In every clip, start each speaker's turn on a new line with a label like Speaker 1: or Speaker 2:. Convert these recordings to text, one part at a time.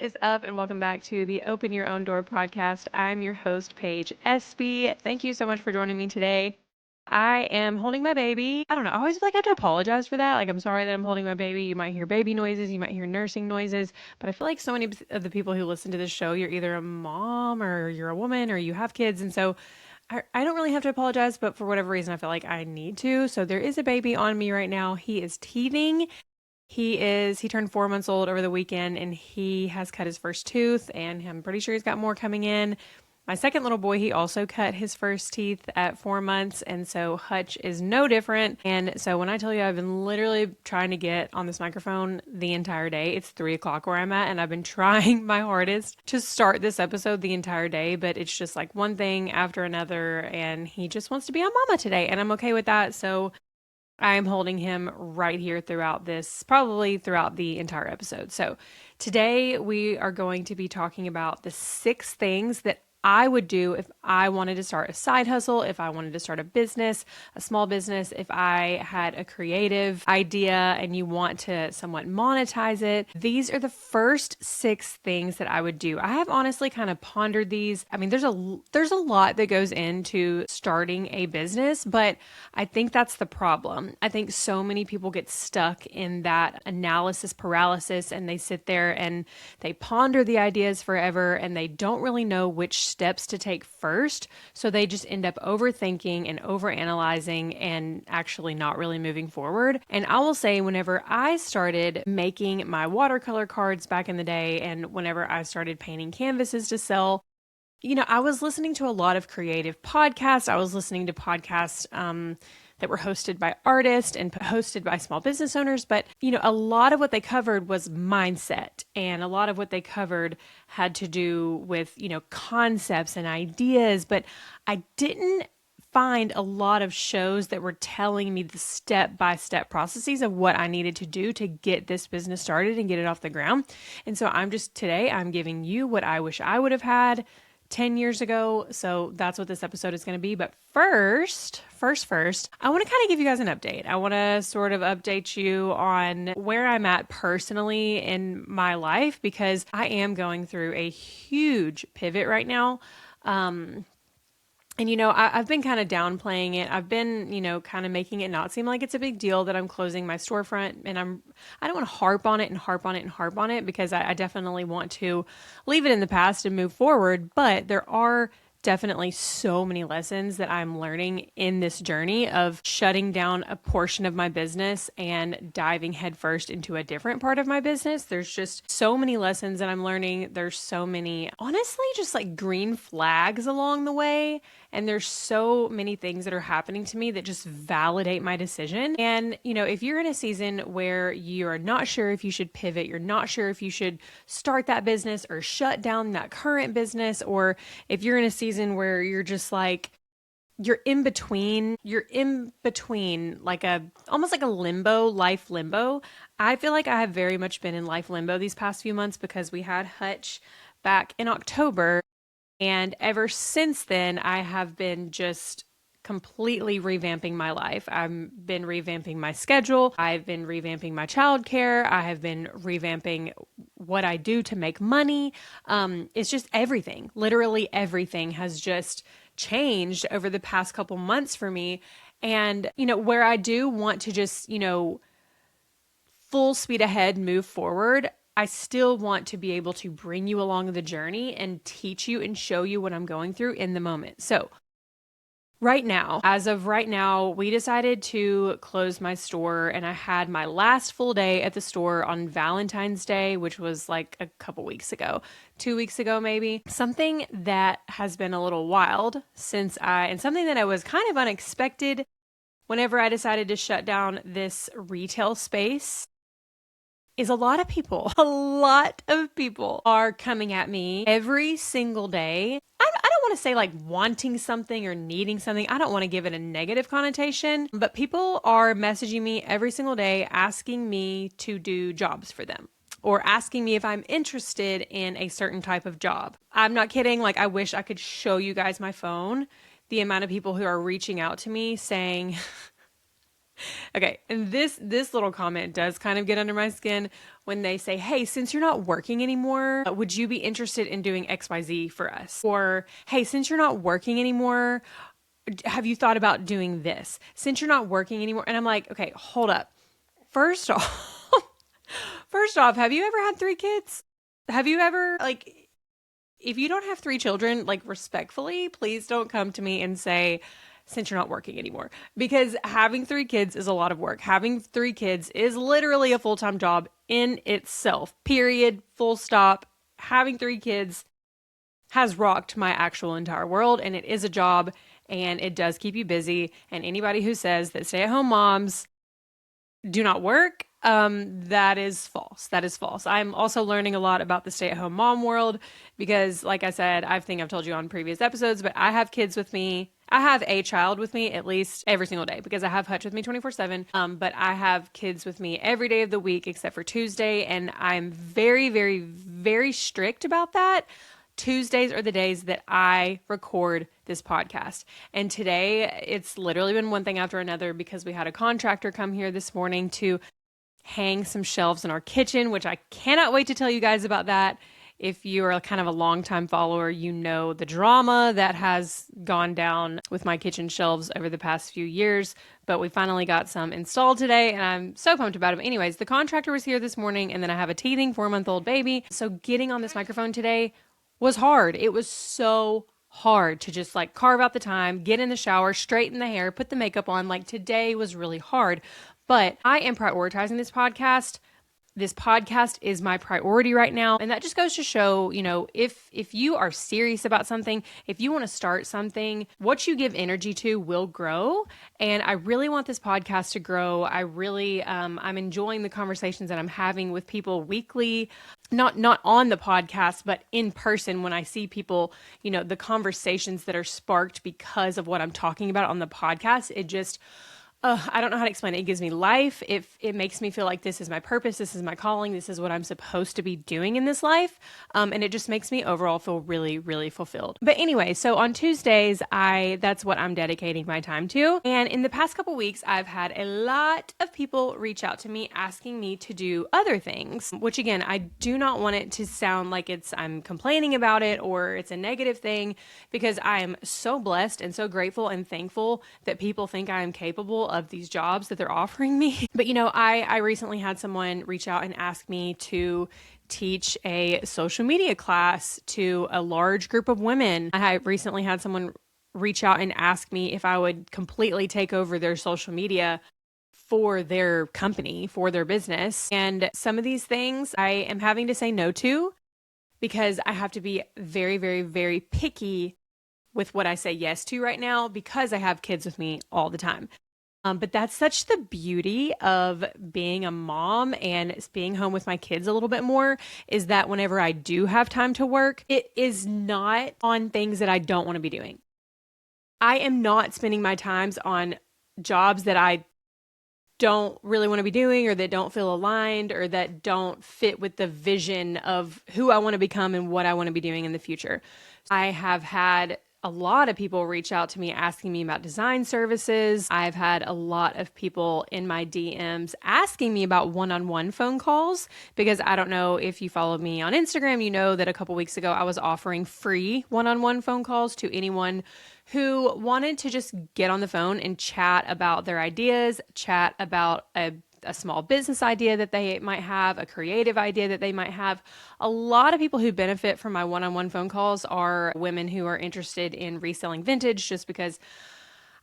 Speaker 1: is up, and welcome back to the Open Your Own Door podcast. I'm your host, Paige Espey. Thank you so much for joining me today. I am holding my baby. I don't know. I always feel like I have to apologize for that. Like, I'm sorry that I'm holding my baby. You might hear baby noises, you might hear nursing noises, but I feel like so many of the people who listen to this show, you're either a mom or you're a woman or you have kids. And so I don't really have to apologize, but for whatever reason, I feel like I need to. So there is a baby on me right now. He is teething. He turned 4 months old over the weekend and he has cut his first tooth and I'm pretty sure he's got more coming in. My second little boy, he also cut his first teeth at 4 months. And so Hutch is no different. And so when I tell you I've been literally trying to get on this microphone the entire day, it's 3 o'clock where I'm at. And I've been trying my hardest to start this episode the entire day, but it's just like one thing after another. And he just wants to be on mama today. And I'm okay with that. So I'm holding him right here throughout this, probably throughout the entire episode. So today we are going to be talking about the 6 things that I would do if I wanted to start a side hustle, if I wanted to start a business, a small business, if I had a creative idea and you want to somewhat monetize it. These are the first 6 things that I would do. I have honestly kind of pondered these. I mean, there's a lot that goes into starting a business, but I think that's the problem. I think so many people get stuck in that analysis paralysis and they sit there and they ponder the ideas forever and they don't really know which steps to take first. So they just end up overthinking and overanalyzing and actually not really moving forward. And I will say, whenever I started making my watercolor cards back in the day, and whenever I started painting canvases to sell, I was listening to a lot of creative podcasts. I was listening to podcasts that were hosted by artists and hosted by small business owners. But, a lot of what they covered was mindset. And a lot of what they covered had to do with, concepts and ideas. But I didn't find a lot of shows that were telling me the step-by-step processes of what I needed to do to get this business started and get it off the ground. And so today I'm giving you what I wish I would have had 10 years ago. So that's what this episode is going to be. But first, I want to kind of give you guys an update. I want to sort of update you on where I'm at personally in my life because I am going through a huge pivot right now. And, I've been kind of downplaying it. I've been, kind of making it not seem like it's a big deal that I'm closing my storefront. And I don't want to harp on it and harp on it and harp on it because I definitely want to leave it in the past and move forward. But there are definitely so many lessons that I'm learning in this journey of shutting down a portion of my business and diving headfirst into a different part of my business. There's just so many lessons that I'm learning. There's so many, honestly, just like green flags along the way. And there's so many things that are happening to me that just validate my decision. And, if you're in a season where you're not sure if you should pivot, you're not sure if you should start that business or shut down that current business, or if you're in a season where you're just like, you're in between like almost like a life limbo. I feel like I have very much been in life limbo these past few months because we had Hutch back in October. And ever since then, I have been just completely revamping my life. I've been revamping my schedule. I've been revamping my childcare. I have been revamping what I do to make money. It's just everything. Literally everything has just changed over the past couple months for me. And, where I do want to just, full speed ahead, move forward, I still want to be able to bring you along the journey and teach you and show you what I'm going through in the moment. So as of right now, we decided to close my store and I had my last full day at the store on Valentine's Day, which was like a couple weeks ago, 2 weeks ago, maybe. Something that has been a little wild and something that I was kind of unexpected whenever I decided to shut down this retail space is a lot of people are coming at me every single day. I don't want to say like wanting something or needing something. I don't want to give it a negative connotation, but people are messaging me every single day asking me to do jobs for them or asking me if I'm interested in a certain type of job. I'm not kidding. Like, I wish I could show you guys my phone, the amount of people who are reaching out to me saying, Okay, and this little comment does kind of get under my skin when they say, "Hey, since you're not working anymore, would you be interested in doing XYZ for us?" Or, "Hey, since you're not working anymore, have you thought about doing this? Since you're not working anymore." And I'm like, "Okay, hold up. First off, first off, have you ever had three kids? Have you ever like if you don't have three children, like respectfully, please don't come to me and say, since you're not working anymore. Because having three kids is a lot of work. Having three kids is literally a full time job in itself, period, full stop. Having three kids has rocked my actual entire world, and it is a job, and it does keep you busy. And anybody who says that stay at home moms do not work, that is false. That is false. I'm also learning a lot about the stay-at-home mom world because, like I said, I think I've told you on previous episodes, but I have kids with me. I have a child with me at least every single day because I have Hutch with me 24/7. But I have kids with me every day of the week except for Tuesday, and I'm very, very, very strict about that. Tuesdays are the days that I record this podcast. And today, it's literally been one thing after another because we had a contractor come here this morning to hang some shelves in our kitchen, which I cannot wait to tell you guys about that. If you are kind of a longtime follower, you know the drama that has gone down with my kitchen shelves over the past few years. But we finally got some installed today, and I'm so pumped about them. Anyways, the contractor was here this morning, and then I have a teething 4-month-old baby. So getting on this microphone today was hard. It was so hard to just like carve out the time, get in the shower, straighten the hair, put the makeup on. Like today was really hard, but I am prioritizing this podcast. This podcast is my priority right now. And that just goes to show, if you are serious about something, if you want to start something, what you give energy to will grow. And I really want this podcast to grow. I'm enjoying the conversations that I'm having with people weekly, not on the podcast, but in person when I see people, the conversations that are sparked because of what I'm talking about on the podcast. I don't know how to explain it. It gives me life. It makes me feel like this is my purpose. This is my calling. This is what I'm supposed to be doing in this life. And it just makes me overall feel really, really fulfilled. But anyway, so on Tuesdays, that's what I'm dedicating my time to. And in the past couple weeks, I've had a lot of people reach out to me asking me to do other things, which again, I do not want it to sound like I'm complaining about it or it's a negative thing, because I am so blessed and so grateful and thankful that people think I am capable of these jobs that they're offering me. But I recently had someone reach out and ask me to teach a social media class to a large group of women. I recently had someone reach out and ask me if I would completely take over their social media for their company, for their business. And some of these things I am having to say no to because I have to be very, very, very picky with what I say yes to right now because I have kids with me all the time. But that's such the beauty of being a mom and being home with my kids a little bit more, is that whenever I do have time to work, it is not on things that I don't want to be doing. I am not spending my times on jobs that I don't really want to be doing or that don't feel aligned or that don't fit with the vision of who I want to become and what I want to be doing in the future. I have had a lot of people reach out to me asking me about design services. I've had a lot of people in my DMs asking me about one-on-one phone calls, because I don't know if you follow me on Instagram, you know that a couple weeks ago I was offering free one-on-one phone calls to anyone who wanted to just get on the phone and chat about their ideas, chat about a small business idea that they might have, a creative idea that they might have. A lot of people who benefit from my one-on-one phone calls are women who are interested in reselling vintage, just because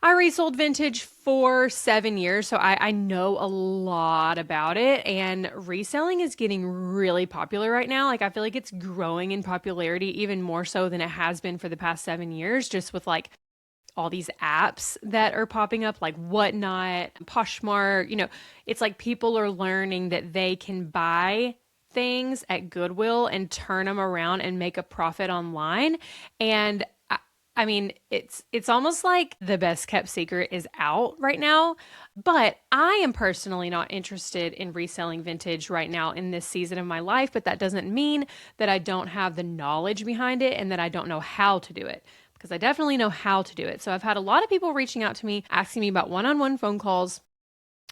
Speaker 1: I resold vintage for 7 years, so I know a lot about it, and reselling is getting really popular right now. Like, I feel like it's growing in popularity even more so than it has been for the past 7 years, just with like all these apps that are popping up like Whatnot, Poshmark. It's like people are learning that they can buy things at Goodwill and turn them around and make a profit online. And I mean, it's almost like the best kept secret is out right now. But I am personally not interested in reselling vintage right now in this season of my life. But that doesn't mean that I don't have the knowledge behind it and that I don't know how to do it, because I definitely know how to do it. So I've had a lot of people reaching out to me, asking me about one-on-one phone calls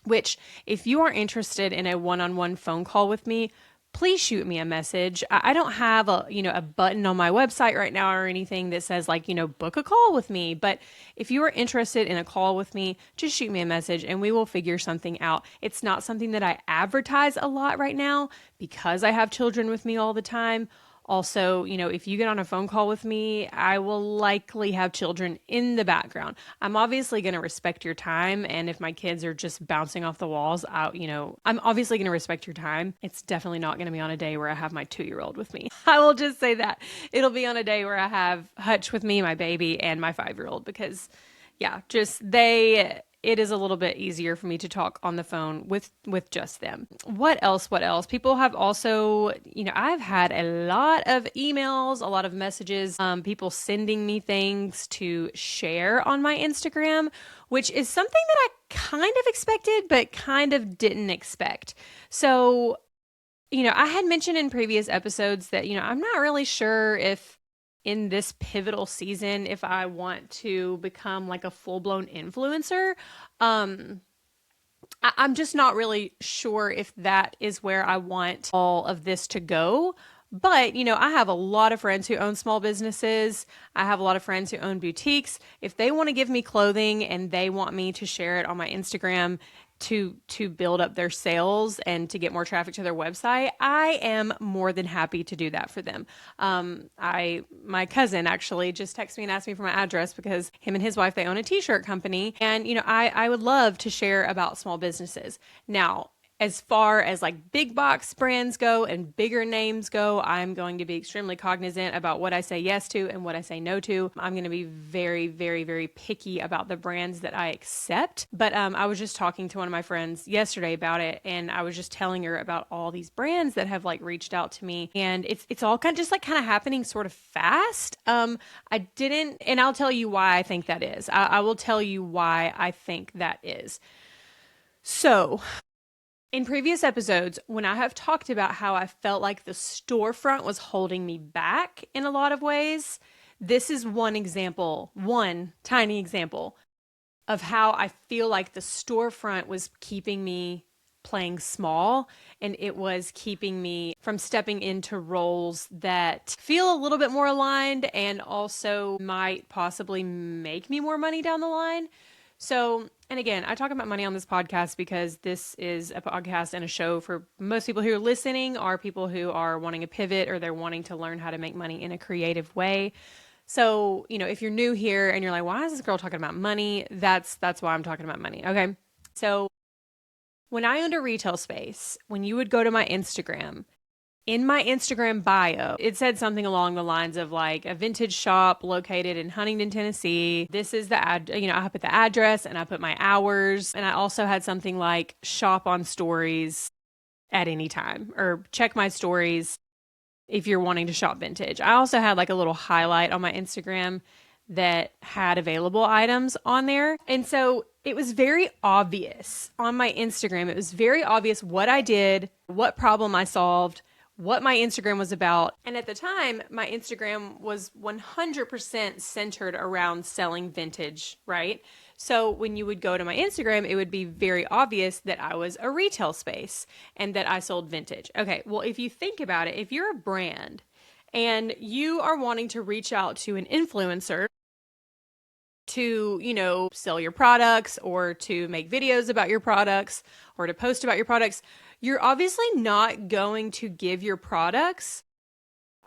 Speaker 1: which if you are interested in a one-on-one phone call with me, please shoot me a message. I don't have a button on my website right now or anything that says like, book a call with me. But if you are interested in a call with me, just shoot me a message and we will figure something out. It's not something that I advertise a lot right now because I have children with me all the time. Also, if you get on a phone call with me, I will likely have children in the background. I'm obviously going to respect your time. And if my kids are just bouncing off the walls out, I'm obviously going to respect your time. It's definitely not going to be on a day where I have my 2-year-old with me. I will just say that. It'll be on a day where I have Hutch with me, my baby, and my 5-year-old because it is a little bit easier for me to talk on the phone with just them. What else? People have also, I've had a lot of emails, a lot of messages, people sending me things to share on my Instagram, which is something that I kind of expected, but kind of didn't expect. So, I had mentioned in previous episodes that, I'm not really sure if in this pivotal season, if I want to become like a full-blown influencer. I'm just not really sure if that is where I want all of this to go. But, I have a lot of friends who own small businesses. I have a lot of friends who own boutiques. If they want to give me clothing and they want me to share it on my Instagram to build up their sales and to get more traffic to their website, I am more than happy to do that for them. My cousin actually just texted me and asked me for my address because him and his wife, they own a t-shirt company. And, I would love to share about small businesses. Now, as far as like big box brands go and bigger names go, I'm going to be extremely cognizant about what I say yes to and what I say no to. I'm going to be very, very, very picky about the brands that I accept. But I was just talking to one of my friends yesterday about it, and I was just telling her about all these brands that have like reached out to me, and it's all kind of happening sort of fast. I didn't, and I'll tell you why I think that is. I will tell you why I think that is. So, in previous episodes, when I have talked about how I felt like the storefront was holding me back in a lot of ways, this is one tiny example of how I feel like the storefront was keeping me playing small, and it was keeping me from stepping into roles that feel a little bit more aligned and also might possibly make me more money down the line. So, and again, I talk about money on this podcast because this is a podcast and a show for most people who are listening are people who are wanting a pivot or they're wanting to learn how to make money in a creative way. So, if you're new here and you're like, why is this girl talking about money? That's why I'm talking about money. Okay. So when I owned a retail space, when you would go to my Instagram, in my Instagram bio, it said something along the lines of like a vintage shop located in Huntington, Tennessee. This is I put the address and I put my hours. And I also had something like shop on stories at any time or check my stories if you're wanting to shop vintage. I also had like a little highlight on my Instagram that had available items on there. And so it was very obvious on my Instagram. It was very obvious what I did, what problem I solved, what my Instagram was about. And at the time, my Instagram was 100% centered around selling vintage, right? So when you would go to my Instagram, it would be very obvious that I was a retail space and that I sold vintage. Okay, well, if you think about it, if you're a brand and you are wanting to reach out to an influencer to, sell your products or to make videos about your products or to post about your products, you're obviously not going to give your products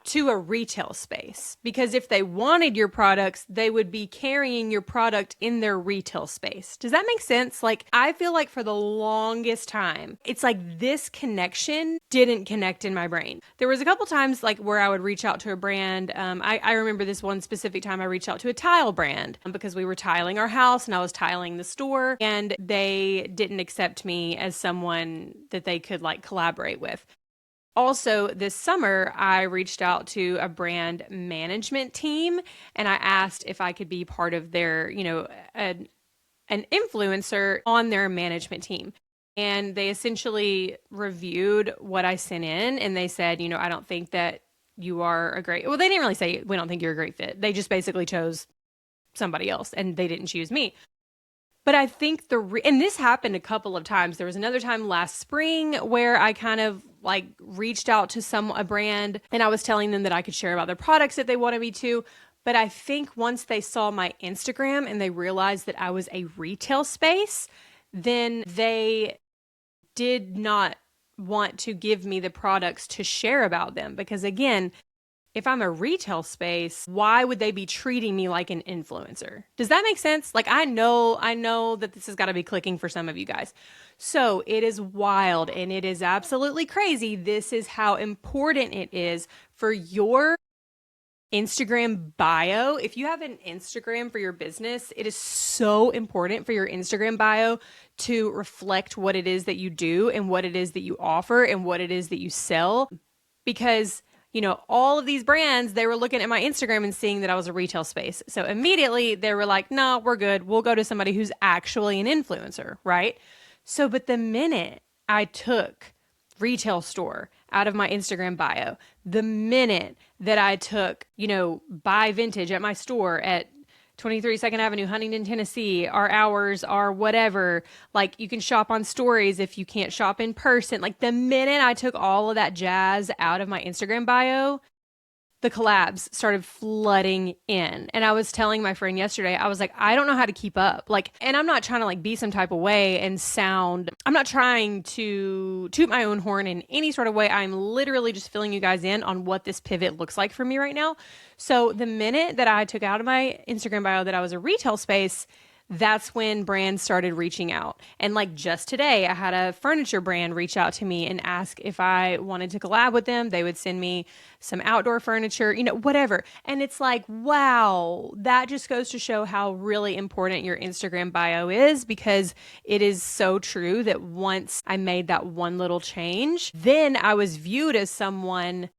Speaker 1: to a retail space, because if they wanted your products, they would be carrying your product in their retail space. Does that make sense? Like, I feel like for the longest time, it's like this connection didn't connect in my brain. There was a couple times like where I would reach out to a brand. I remember this one specific time I reached out to a tile brand because we were tiling our house and I was tiling the store, and they didn't accept me as someone that they could like collaborate with. Also, this summer, I reached out to a brand management team and I asked if I could be part of their, an influencer on their management team. And they essentially reviewed what I sent in and they said, I don't think that you are they didn't really say, we don't think you're a great fit. They just basically chose somebody else and they didn't choose me. But I think and this happened a couple of times. There was another time last spring where I kind of like reached out to a brand and I was telling them that I could share about their products if they wanted me to. But I think once they saw my Instagram and they realized that I was a retail space, then they did not want to give me the products to share about them. Because again, if I'm a retail space, why would they be treating me like an influencer? Does that make sense? Like I know that this has got to be clicking for some of you guys. So it is wild and it is absolutely crazy. This is how important it is for your Instagram bio. If you have an Instagram for your business, it is so important for your Instagram bio to reflect what it is that you do and what it is that you offer and what it is that you sell. Because all of these brands, they were looking at my Instagram and seeing that I was a retail space. So immediately they were like, no, we're good. We'll go to somebody who's actually an influencer, right? So, but the minute I took retail store out of my Instagram bio, the minute that I took, buy vintage at my store at 23 2nd Avenue, Huntington, Tennessee, our hours are whatever. Like you can shop on stories if you can't shop in person. Like the minute I took all of that jazz out of my Instagram bio, the collabs started flooding in. And I was telling my friend yesterday, I was like, I don't know how to keep up. Like, and I'm not trying to like be some type of way and I'm not trying to toot my own horn in any sort of way. I'm literally just filling you guys in on what this pivot looks like for me right now. So the minute that I took out of my Instagram bio that I was a retail space, that's when brands started reaching out. And like just today, I had a furniture brand reach out to me and ask if I wanted to collab with them. They would send me some outdoor furniture, whatever. And it's like, wow, that just goes to show how really important your Instagram bio is, because it is so true that once I made that one little change, then I was viewed as someone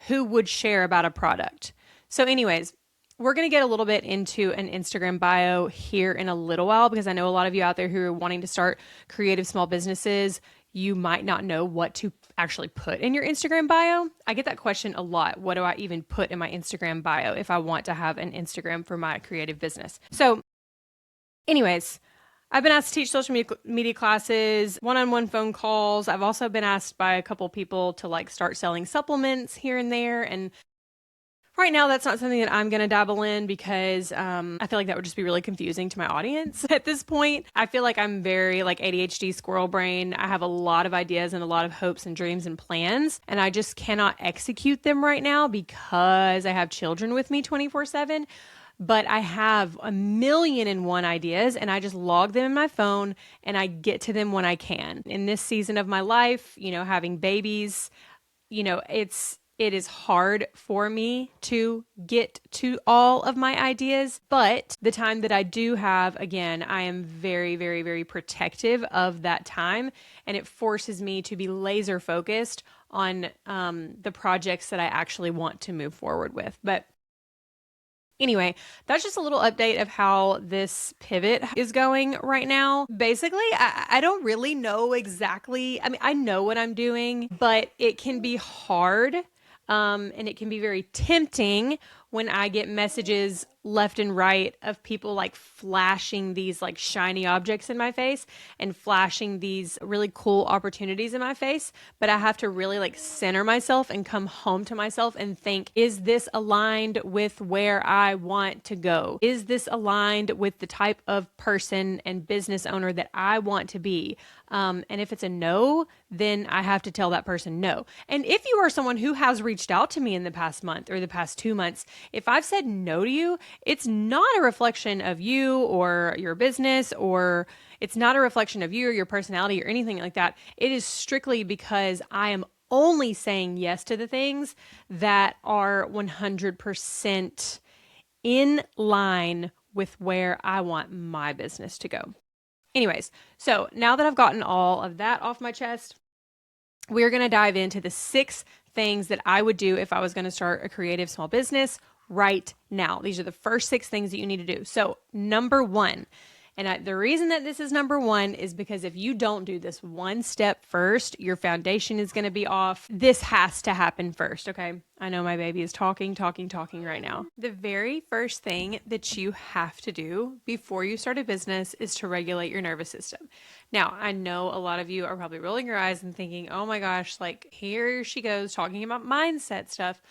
Speaker 1: who would share about a product. So anyways, we're going to get a little bit into an Instagram bio here in a little while, because I know a lot of you out there who are wanting to start creative small businesses, you might not know what to actually put in your Instagram bio. I get that question a lot. What do I even put in my Instagram bio if I want to have an Instagram for my creative business? So anyways, I've been asked to teach social media classes, one-on-one phone calls. I've also been asked by a couple people to like start selling supplements here and there. And right now, that's not something that I'm going to dabble in, because I feel like that would just be really confusing to my audience at this point. I feel like I'm very like ADHD squirrel brain. I have a lot of ideas and a lot of hopes and dreams and plans, and I just cannot execute them right now because I have children with me 24/7. But I have 1,000,001 ideas, and I just log them in my phone and I get to them when I can. In this season of my life, having babies, it is hard for me to get to all of my ideas, but the time that I do have, again, I am very, very, very protective of that time, and it forces me to be laser focused on the projects that I actually want to move forward with. But anyway, that's just a little update of how this pivot is going right now. Basically, I don't really know exactly. I mean, I know what I'm doing, but it can be hard. And it can be very tempting when I get messages left and right of people like flashing these like shiny objects in my face and flashing these really cool opportunities in my face. But I have to really like center myself and come home to myself and think, is this aligned with where I want to go? Is this aligned with the type of person and business owner that I want to be? And if it's a no, then I have to tell that person no. And if you are someone who has reached out to me in the past month or the past 2 months, if I've said no to you, it's not a reflection of you or your business, or it's not a reflection of you or your personality or anything like that. It is strictly because I am only saying yes to the things that are 100% in line with where I want my business to go. Anyways, so now that I've gotten all of that off my chest, we're going to dive into the 6 things that I would do if I was going to start a creative small business right now. These are the first 6 things that you need to do. So number 1 And the reason that this is number one is because if you don't do this one step first, your foundation is going to be off. This has to happen first, okay? I know my baby is talking right now. The very first thing that you have to do before you start a business is to regulate your nervous system. Now, I know a lot of you are probably rolling your eyes and thinking, oh my gosh, like here she goes talking about mindset stuff.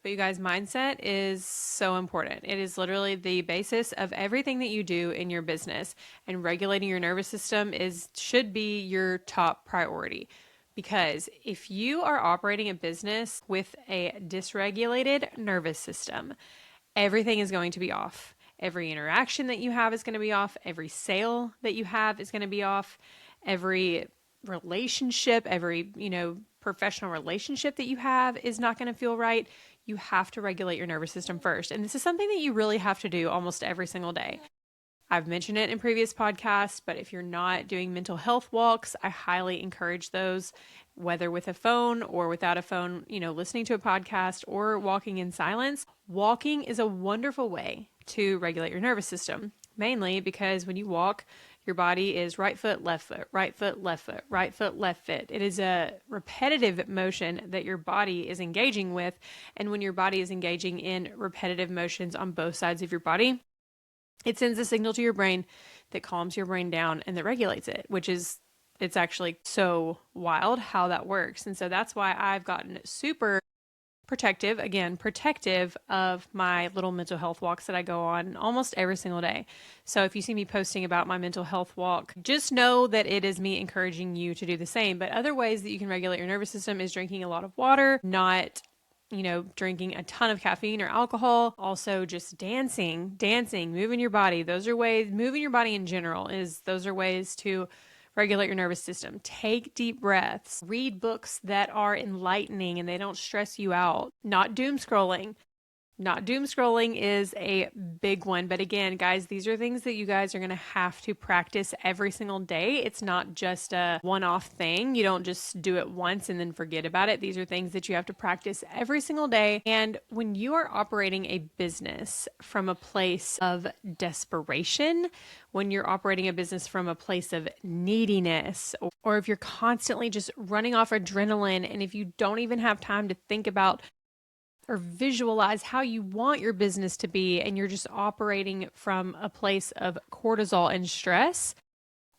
Speaker 1: But you guys, mindset is so important. It is literally the basis of everything that you do in your business, and regulating your nervous system should be your top priority. Because if you are operating a business with a dysregulated nervous system, everything is going to be off. Every interaction that you have is going to be off. Every sale that you have is going to be off. Every relationship, every, professional relationship that you have is not going to feel right. You have to regulate your nervous system first. And this is something that you really have to do almost every single day. I've mentioned it in previous podcasts, but if you're not doing mental health walks, I highly encourage those, whether with a phone or without a phone, listening to a podcast or walking in silence. Walking is a wonderful way to regulate your nervous system, mainly because when you walk, your body is right foot, left foot, right foot, left foot, right foot, left foot. It is a repetitive motion that your body is engaging with. And when your body is engaging in repetitive motions on both sides of your body, it sends a signal to your brain that calms your brain down and that regulates it, it's actually so wild how that works. And so that's why I've gotten super protective of my little mental health walks that I go on almost every single day. So if you see me posting about my mental health walk, just know that it is me encouraging you to do the same. But other ways that you can regulate your nervous system is drinking a lot of water, not drinking a ton of caffeine or alcohol. Also just dancing, moving your body. Moving your body in general those are ways to regulate your nervous system. Take deep breaths. Read books that are enlightening and they don't stress you out. Not doom scrolling. Not doom scrolling is a big one. But again, guys, these are things that you guys are going to have to practice every single day. It's not just a one-off thing. You don't just do it once and then forget about it. These are things that you have to practice every single day. And when you are operating a business from a place of desperation, when you're operating a business from a place of neediness, or if you're constantly just running off adrenaline, and if you don't even have time to think about or visualize how you want your business to be, and you're just operating from a place of cortisol and stress,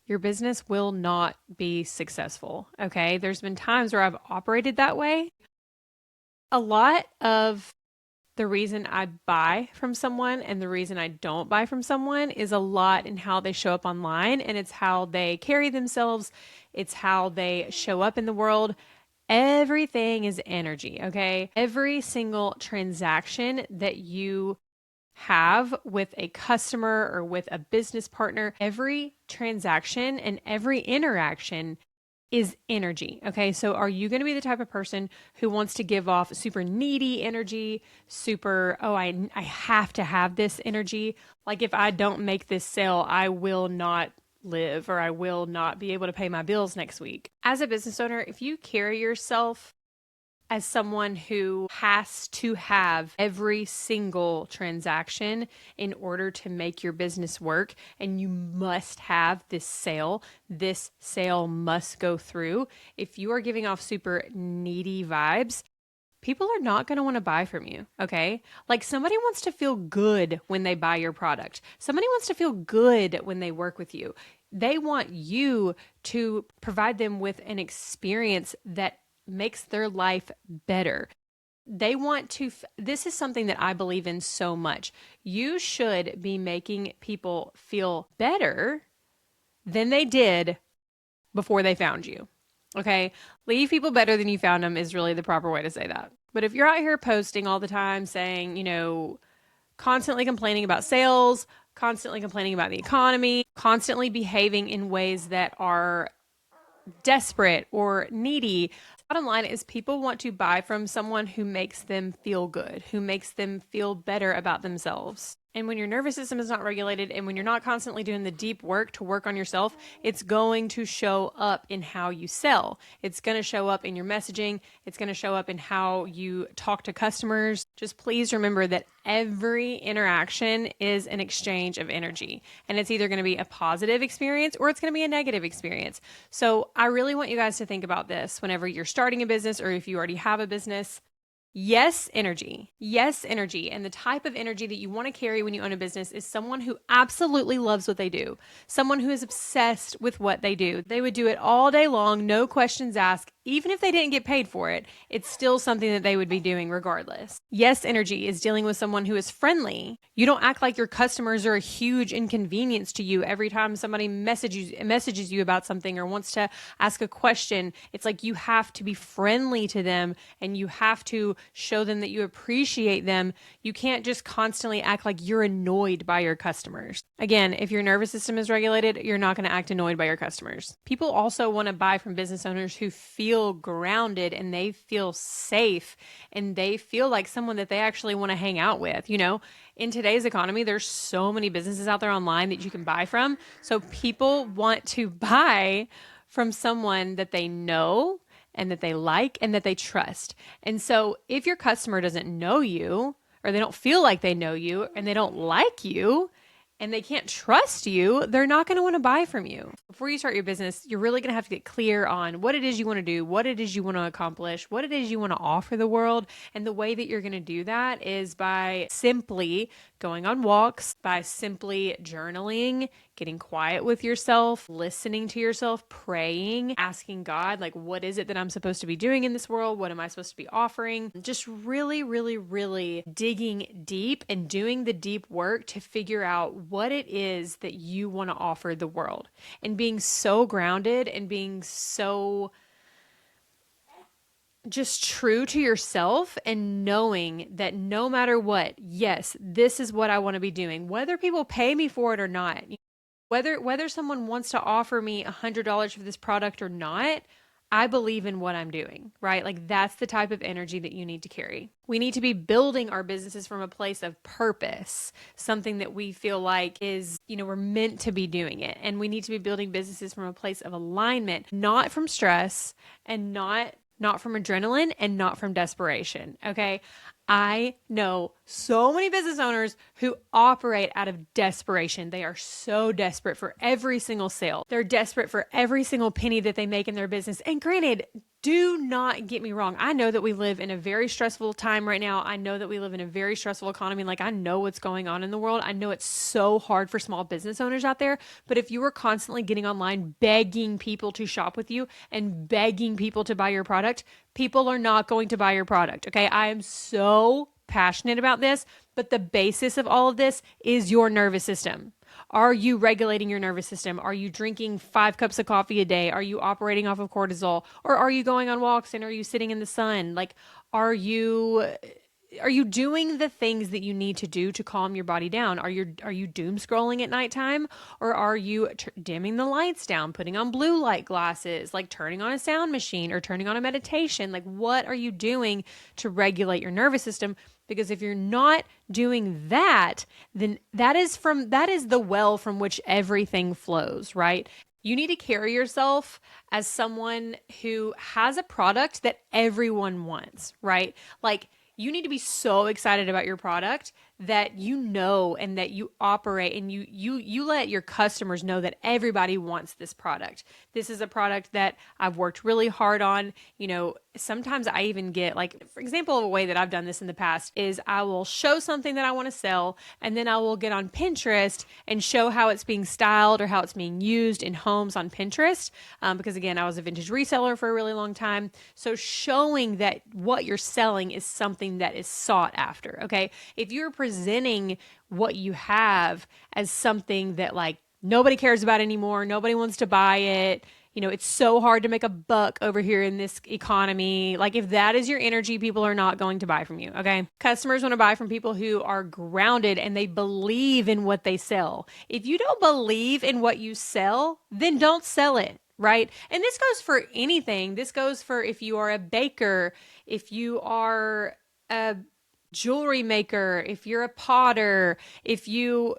Speaker 1: your business will not be successful. Okay. There's been times where I've operated that way. A lot of the reason I buy from someone and the reason I don't buy from someone is a lot in how they show up online, and it's how they carry themselves. It's how they show up in the world. Everything is energy, okay? Every single transaction that you have with a customer or with a business partner, every transaction and every interaction is energy, okay? So are you going to be the type of person who wants to give off super needy energy, I have to have this energy? Like if I don't make this sale, I will not live, or I will not be able to pay my bills next week. As a business owner, if you carry yourself as someone who has to have every single transaction in order to make your business work, and you must have this sale must go through, if you are giving off super needy vibes, people are not going to want to buy from you, okay? Like somebody wants to feel good when they buy your product. Somebody wants to feel good when they work with you. They want you to provide them with an experience that makes their life better. They want to, this is something that I believe in so much. You should be making people feel better than they did before they found you. Okay, leave people better than you found them is really the proper way to say that. But if you're out here posting all the time saying, constantly complaining about sales, constantly complaining about the economy, constantly behaving in ways that are desperate or needy, bottom line is people want to buy from someone who makes them feel good, who makes them feel better about themselves. And when your nervous system is not regulated and when you're not constantly doing the deep work to work on yourself, it's going to show up in how you sell. It's going to show up in your messaging. It's going to show up in how you talk to customers. Just please remember that every interaction is an exchange of energy, and it's either going to be a positive experience or it's going to be a negative experience. So I really want you guys to think about this whenever you're starting a business or if you already have a business. Yes, energy. Yes, energy. And the type of energy that you want to carry when you own a business is someone who absolutely loves what they do, someone who is obsessed with what they do. They would do it all day long, no questions asked. Even if they didn't get paid for it, it's still something that they would be doing regardless. Yes, energy is dealing with someone who is friendly. You don't act like your customers are a huge inconvenience to you every time somebody messages you about something or wants to ask a question. It's like you have to be friendly to them and you have to show them that you appreciate them. You can't just constantly act like you're annoyed by your customers. Again, if your nervous system is regulated, you're not going to act annoyed by your customers. People also want to buy from business owners who feel grounded and they feel safe and they feel like someone that they actually want to hang out with. You know, in today's economy, there's so many businesses out there online that you can buy from. So people want to buy from someone that they know and that they like and that they trust. And so if your customer doesn't know you or they don't feel like they know you and they don't like you, and they can't trust you, they're not going to want to buy from you. Before you start your business, you're really going to have to get clear on what it is you want to do, what it is you want to accomplish, what it is you want to offer the world. And the way that you're going to do that is by simply going on walks, by simply journaling, getting quiet with yourself, listening to yourself, praying, asking God, like, what is it that I'm supposed to be doing in this world? What am I supposed to be offering? Just really, really, really digging deep and doing the deep work to figure out what it is that you want to offer the world, and being so grounded and being so just true to yourself and knowing that no matter what, yes, this is what I want to be doing, whether people pay me for it or not, whether someone wants to offer me $100 for this product or not, I believe in what I'm doing, right? Like that's the type of energy that you need to carry. We need to be building our businesses from a place of purpose, something that we feel like is, we're meant to be doing it. And we need to be building businesses from a place of alignment, not from stress and not from adrenaline and not from desperation. Okay. I know so many business owners who operate out of desperation. They are so desperate for every single sale. They're desperate for every single penny that they make in their business. And granted, do not get me wrong. I know that we live in a very stressful time right now. I know that we live in a very stressful economy. Like I know what's going on in the world. I know it's so hard for small business owners out there. But if you are constantly getting online, begging people to shop with you and begging people to buy your product, people are not going to buy your product. Okay. I am so passionate about this, but the basis of all of this is your nervous system. Are you regulating your nervous system? Are you drinking 5 cups of coffee a day? Are you operating off of cortisol? Or are you going on walks and are you sitting in the sun? Like, are you doing the things that you need to do to calm your body down? Are you doom scrolling at nighttime, or are you dimming the lights down, putting on blue light glasses, like turning on a sound machine or turning on a meditation? Like what are you doing to regulate your nervous system? Because if you're not doing that, then that is the well from which everything flows, right? You need to carry yourself as someone who has a product that everyone wants, right? Like you need to be so excited about your product that you know and that you operate and you let your customers know that everybody wants this product. This is a product that I've worked really hard on. Sometimes I even get, like, for example, of a way that I've done this in the past is I will show something that I want to sell, and then I will get on Pinterest and show how it's being styled or how it's being used in homes on Pinterest. Because again, I was a vintage reseller for a really long time. So showing that what you're selling is something that is sought after. Okay. If you're presenting what you have as something that like nobody cares about anymore, nobody wants to buy it, it's so hard to make a buck over here in this economy. Like if that is your energy, people are not going to buy from you. Okay. Customers want to buy from people who are grounded and they believe in what they sell. If you don't believe in what you sell, then don't sell it. Right. And this goes for anything. This goes for if you are a baker, if you are a jewelry maker, if you're a potter, if you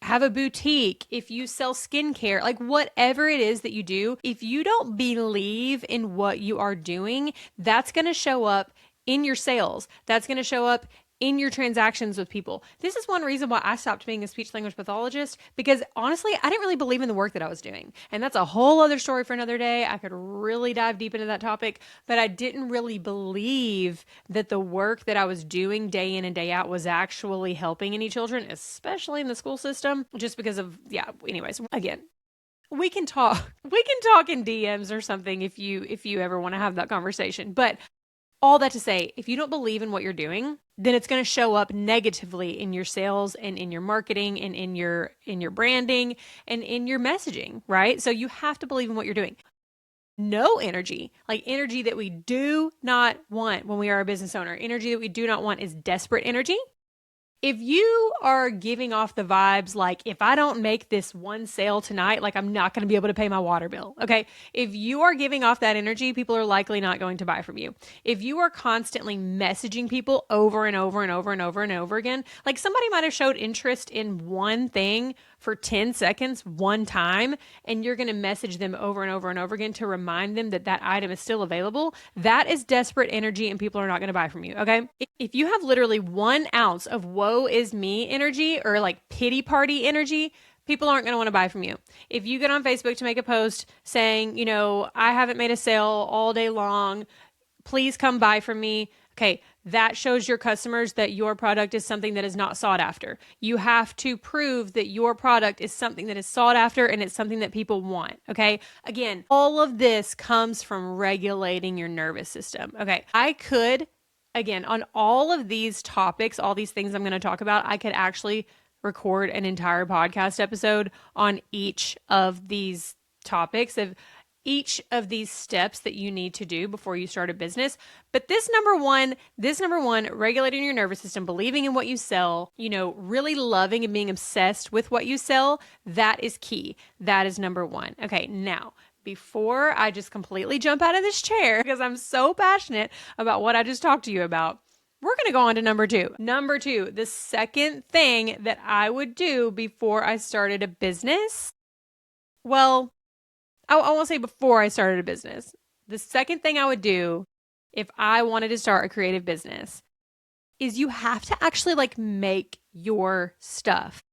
Speaker 1: have a boutique, if you sell skincare, like whatever it is that you do, if you don't believe in what you are doing, that's going to show up in your sales. That's going to show up in your transactions with people. This is one reason why I stopped being a speech language pathologist, because honestly, I didn't really believe in the work that I was doing. And that's a whole other story for another day. I could really dive deep into that topic, but I didn't really believe that the work that I was doing day in and day out was actually helping any children, especially in the school system, just because of, yeah, anyways, again, we can talk in DMs or something if you ever want to have that conversation. But all that to say, if you don't believe in what you're doing, then it's going to show up negatively in your sales and in your marketing and in your branding and in your messaging, right? So you have to believe in what you're doing. No energy, like energy that we do not want when we are a business owner, energy that we do not want is desperate energy. If you are giving off the vibes like, if I don't make this one sale tonight, like I'm not going to be able to pay my water bill. Okay. If you are giving off that energy, people are likely not going to buy from you. If you are constantly messaging people over and over and over and over and over again, like somebody might have showed interest in one thing for 10 seconds one time, and you're going to message them over and over and over again to remind them that that item is still available, that is desperate energy and people are not going to buy from you, okay? If you have literally 1 ounce of woe is me energy or like pity party energy, people aren't going to want to buy from you. If you get on Facebook to make a post saying, I haven't made a sale all day long, please come buy from me. Okay, that shows your customers that your product is something that is not sought after. You have to prove that your product is something that is sought after and it's something that people want. Okay, again, all of this comes from regulating your nervous system. Okay, I could, again, on all of these topics, all these things I'm going to talk about, I could actually record an entire podcast episode on each of these topics of each of these steps that you need to do before you start a business. But this number one, regulating your nervous system, believing in what you sell, really loving and being obsessed with what you sell, that is key. That is number one. Okay, now, before I just completely jump out of this chair, because I'm so passionate about what I just talked to you about, we're going to go on to number two. Number two, the second thing that I would do before I started a business, well, I won't say before I started a business. The second thing I would do if I wanted to start a creative business is you have to actually make your stuff.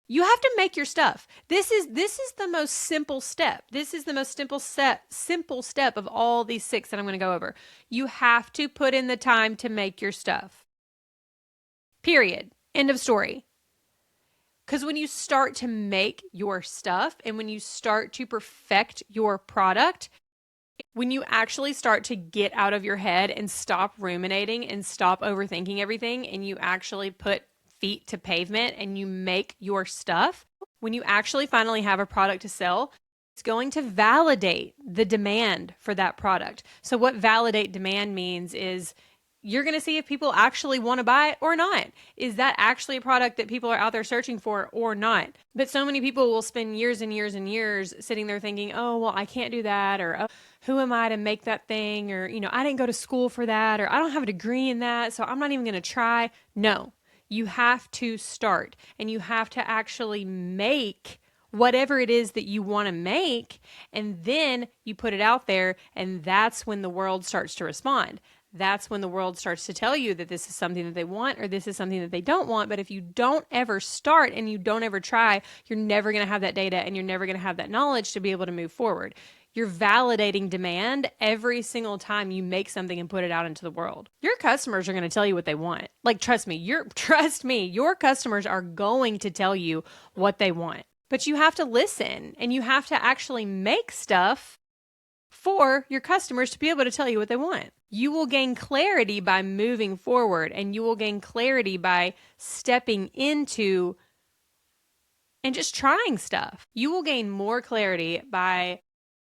Speaker 1: You have to make your stuff. This is the most simple step. This is the most simple step of all these 6 that I'm going to go over. You have to put in the time to make your stuff. Period. End of story. Because when you start to make your stuff and when you start to perfect your product, when you actually start to get out of your head and stop ruminating and stop overthinking everything, and you actually put feet to pavement and you make your stuff, when you actually finally have a product to sell, it's going to validate the demand for that product. So what validate demand means is you're going to see if people actually want to buy it or not. Is that actually a product that people are out there searching for or not? But so many people will spend years and years and years sitting there thinking, oh, well, I can't do that, or oh, who am I to make that thing? Or, I didn't go to school for that, or I don't have a degree in that, so I'm not even going to try. No, you have to start and you have to actually make whatever it is that you want to make, and then you put it out there, and that's when the world starts to respond. That's when the world starts to tell you that this is something that they want or this is something that they don't want. But if you don't ever start and you don't ever try, you're never going to have that data and you're never going to have that knowledge to be able to move forward. You're validating demand every single time you make something and put it out into the world. Your customers are going to tell you what they want. Trust me, your customers are going to tell you what they want. But you have to listen and you have to actually make stuff for your customers to be able to tell you what they want. You will gain clarity by moving forward, and you will gain clarity by stepping into and just trying stuff. You will gain more clarity by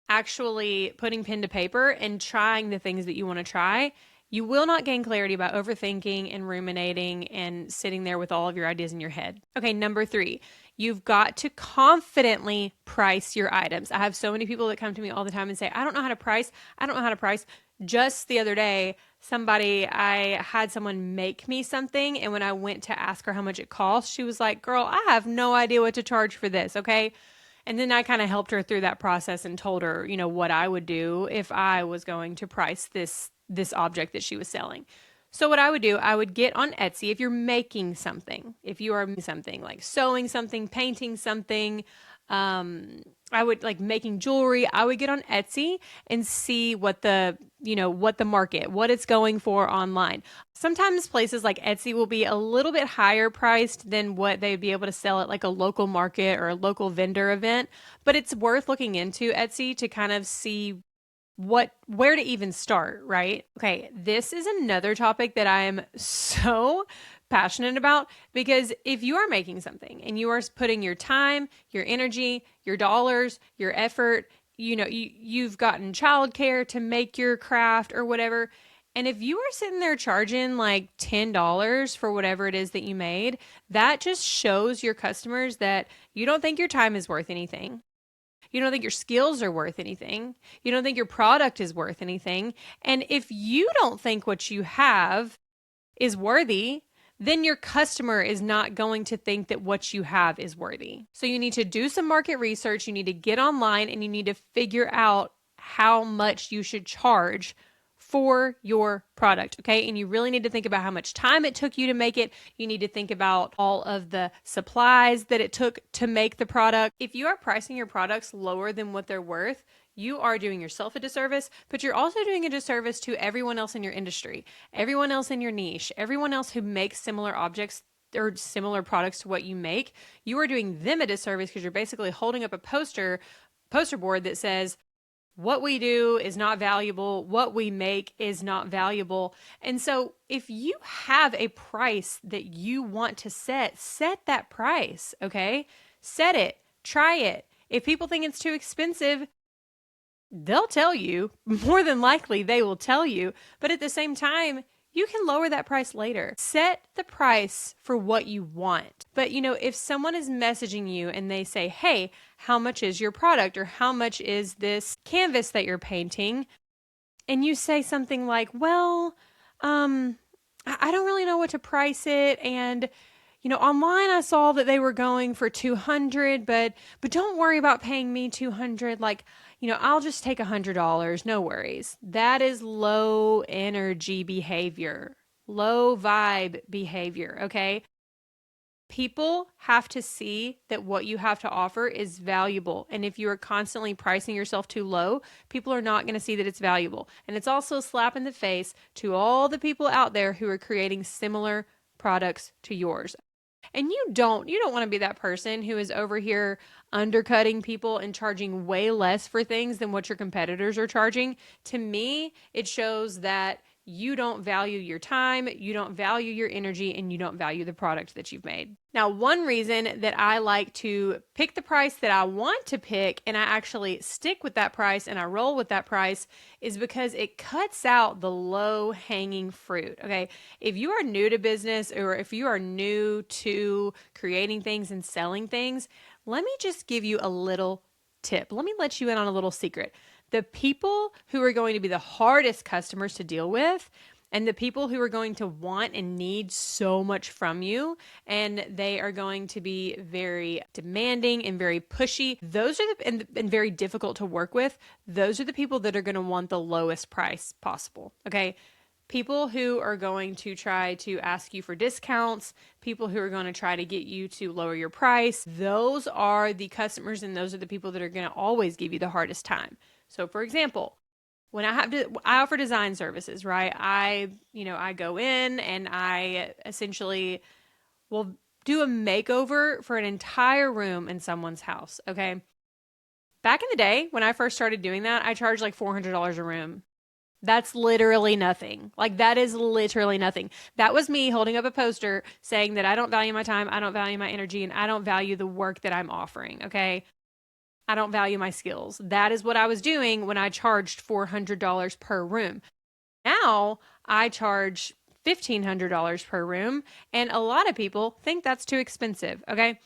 Speaker 1: actually putting pen to paper and trying the things that you want to try. You will not gain clarity by overthinking and ruminating and sitting there with all of your ideas in your head. Okay, number 3. You've got to confidently price your items. I have so many people that come to me all the time and say, I don't know how to price. I don't know how to price. Just the other day, I had someone make me something. And when I went to ask her how much it cost, she was like, girl, I have no idea what to charge for this. Okay. And then I kind of helped her through that process and told her, what I would do if I was going to price this object that she was selling. So what I would do, I would get on Etsy if you're making something, if you are something like sewing something, painting something, I would like making jewelry. I would get on Etsy and see what the market, what it's going for online. Sometimes places like Etsy will be a little bit higher priced than what they'd be able to sell at like a local market or a local vendor event, but it's worth looking into Etsy to kind of see where to even start, right? Okay, this is another topic that I am so passionate about, because if you are making something and you are putting your time, your energy, your dollars, your effort, you've gotten childcare to make your craft or whatever, and if you are sitting there charging like $10 for whatever it is that you made, that just shows your customers that you don't think your time is worth anything. You don't think your skills are worth anything. You don't think your product is worth anything. And if you don't think what you have is worthy, then your customer is not going to think that what you have is worthy. So you need to do some market research. You need to get online and you need to figure out how much you should charge for your product, okay? And you really need to think about how much time it took you to make it. You need to think about all of the supplies that it took to make the product. If you are pricing your products lower than what they're worth, you are doing yourself a disservice, but you're also doing a disservice to everyone else in your industry, everyone else in your niche, everyone else who makes similar objects or similar products to what you make. You are doing them a disservice because you're basically holding up a poster board that says, what we do is not valuable. What we make is not valuable. And so if you have a price that you want to set that price, okay? Set it, try it. If people think it's too expensive, they'll tell you. More than likely, they will tell you. But at the same time, you can lower that price later. Set the price for what you want. But if someone is messaging you and they say, hey, how much is your product? Or how much is this canvas that you're painting? And you say something like, well, I don't really know what to price it. And, online I saw that they were going for 200, but don't worry about paying me 200. Like, I'll just take $100. No worries. That is low energy behavior, low vibe behavior. Okay. People have to see that what you have to offer is valuable. And if you are constantly pricing yourself too low, people are not going to see that it's valuable. And it's also a slap in the face to all the people out there who are creating similar products to yours. And you don't want to be that person who is over here undercutting people and charging way less for things than what your competitors are charging. To me, it shows that you don't value your time, you don't value your energy, and you don't value the product that you've made. Now, one reason that I like to pick the price that I want to pick and I actually stick with that price and I roll with that price is because it cuts out the low-hanging fruit, okay? If you are new to business or if you are new to creating things and selling things, let me just give you a little tip. Let me let you in on a little secret. The people who are going to be the hardest customers to deal with and the people who are going to want and need so much from you and they are going to be very demanding and very pushy, those are and very difficult to work with. Those are the people that are going to want the lowest price possible, okay? People who are going to try to ask you for discounts, people who are going to try to get you to lower your price, those are the customers and those are the people that are going to always give you the hardest time. So for example, when I offer design services, right? I go in and I essentially will do a makeover for an entire room in someone's house, okay? Back in the day, when I first started doing that, I charged like $400 a room. That's literally nothing. Like that is literally nothing. That was me holding up a poster saying that I don't value my time, I don't value my energy, and I don't value the work that I'm offering, okay? I don't value my skills. That is what I was doing when I charged $400 per room. Now I charge $1,500 per room, and a lot of people think that's too expensive, okay?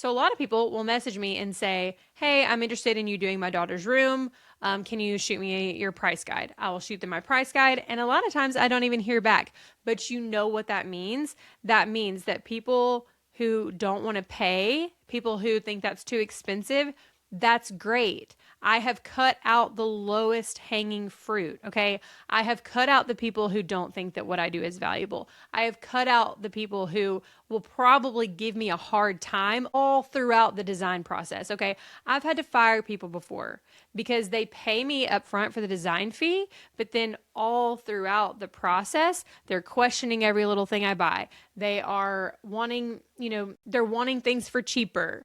Speaker 1: So a lot of people will message me and say, hey, I'm interested in you doing my daughter's room. Can you shoot me your price guide? I will shoot them my price guide. And a lot of times I don't even hear back. But you know what that means? That means that people who don't want to pay, people who think that's too expensive, that's great. I have cut out the lowest hanging fruit, okay? I have cut out the people who don't think that what I do is valuable. I have cut out the people who will probably give me a hard time all throughout the design process, okay? I've had to fire people before because they pay me up front for the design fee, but then all throughout the process, they're questioning every little thing I buy. They are wanting, they're wanting things for cheaper.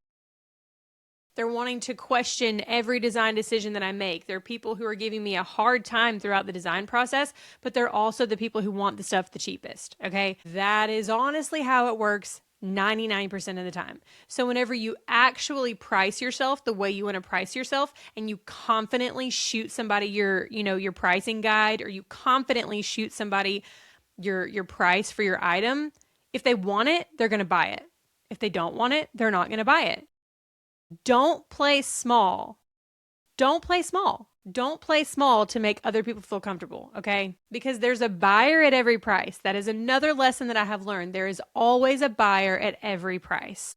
Speaker 1: They're wanting to question every design decision that I make. There are people who are giving me a hard time throughout the design process, but they're also the people who want the stuff the cheapest, okay? That is honestly how it works 99% of the time. So whenever you actually price yourself the way you want to price yourself and you confidently shoot somebody your pricing guide, or you confidently shoot somebody your price for your item, if they want it, they're going to buy it. If they don't want it, they're not going to buy it. Don't play small. Don't play small. Don't play small to make other people feel comfortable, okay? Because there's a buyer at every price. That is another lesson that I have learned. There is always a buyer at every price.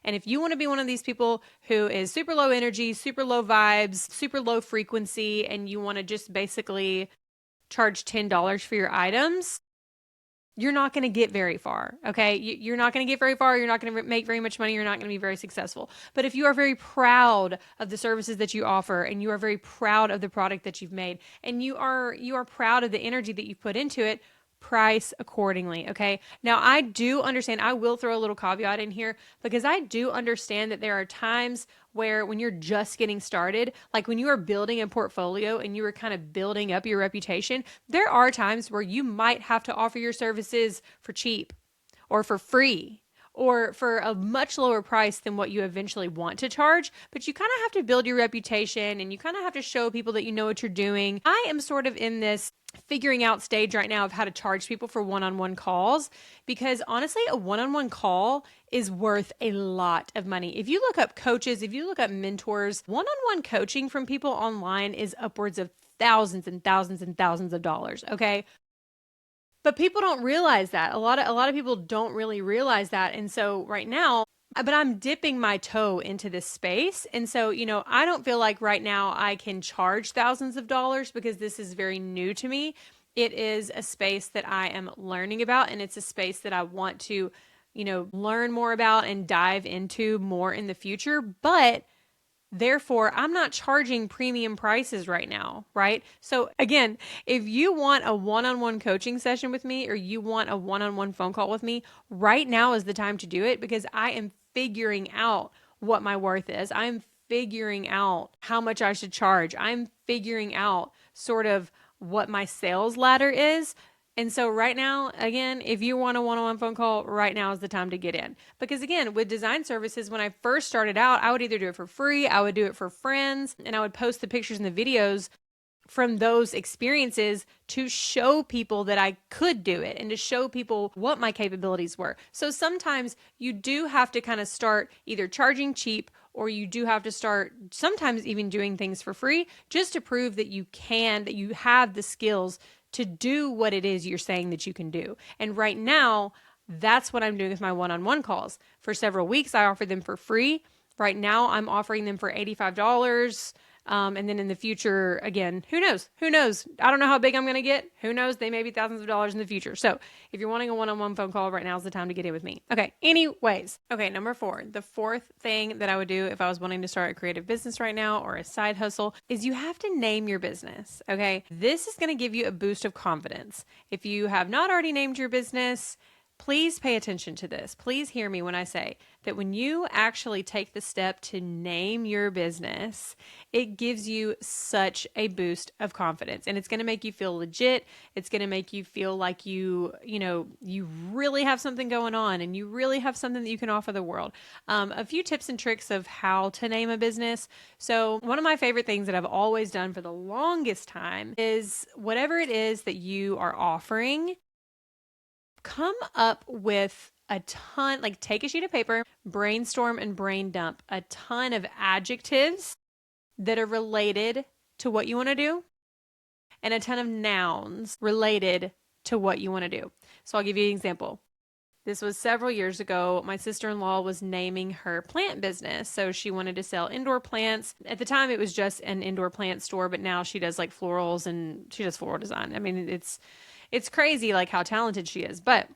Speaker 1: And if you want to be one of these people who is super low energy, super low vibes, super low frequency, and you want to just basically charge $10 for your items, you're not going to get very far, okay? You're not going to get very far. You're not going to make very much money. You're not going to be very successful. But if you are very proud of the services that you offer, and you are very proud of the product that you've made, and you are proud of the energy that you've put into it, price accordingly, okay? Now, I do understand, I will throw a little caveat in here, because I do understand that there are times where when you're just getting started, like when you are building a portfolio and you are kind of building up your reputation, there are times where you might have to offer your services for cheap or for free or for a much lower price than what you eventually want to charge. But you kind of have to build your reputation, and you kind of have to show people that you know what you're doing. I am sort of in this figuring out stage right now of how to charge people for one-on-one calls, because honestly, a one-on-one call is worth a lot of money. If you look up coaches, if you look up mentors, one-on-one coaching from people online is upwards of thousands and thousands and thousands of dollars, okay? But people don't realize that. A lot of people don't really realize that. And so right now, but I'm dipping my toe into this space. And so, I don't feel like right now I can charge thousands of dollars because this is very new to me. It is a space that I am learning about, and it's a space that I want to, learn more about and dive into more in the future. But therefore, I'm not charging premium prices right now, right? So again, if you want a one-on-one coaching session with me, or you want a one-on-one phone call with me, right now is the time to do it, because I am figuring out what my worth is. I'm figuring out how much I should charge. I'm figuring out sort of what my sales ladder is. And so right now, again, if you want a one-on-one phone call, right now is the time to get in. Because again, with design services, when I first started out, I would either do it for free, I would do it for friends, and I would post the pictures and the videos from those experiences to show people that I could do it and to show people what my capabilities were. So sometimes you do have to kind of start either charging cheap, or you do have to start sometimes even doing things for free, just to prove that you have the skills to do what it is you're saying that you can do. And right now, that's what I'm doing with my one-on-one calls. For several weeks, I offered them for free. Right now, I'm offering them for $85. And then in the future, again, who knows? Who knows? I don't know how big I'm going to get. Who knows? They may be thousands of dollars in the future. So if you're wanting a one-on-one phone call, right now is the time to get in with me. Okay. Anyways. Okay. Number 4, the fourth thing that I would do if I was wanting to start a creative business right now, or a side hustle, is you have to name your business. Okay. This is going to give you a boost of confidence. If you have not already named your business, please pay attention to this. Please hear me when I say that when you actually take the step to name your business, it gives you such a boost of confidence, and it's going to make you feel legit. It's going to make you feel like you really have something going on, and you really have something that you can offer the world. A few tips and tricks of how to name a business. So one of my favorite things that I've always done for the longest time is whatever it is that you are offering, come up with a ton, like take a sheet of paper, brainstorm and brain dump a ton of adjectives that are related to what you want to do and a ton of nouns related to what you want to do. So I'll give you an example. This was several years ago. My sister-in-law was naming her plant business. So she wanted to sell indoor plants. At the time, it was just an indoor plant store, but now she does like florals and she does floral design. I mean, it's crazy like how talented she is. But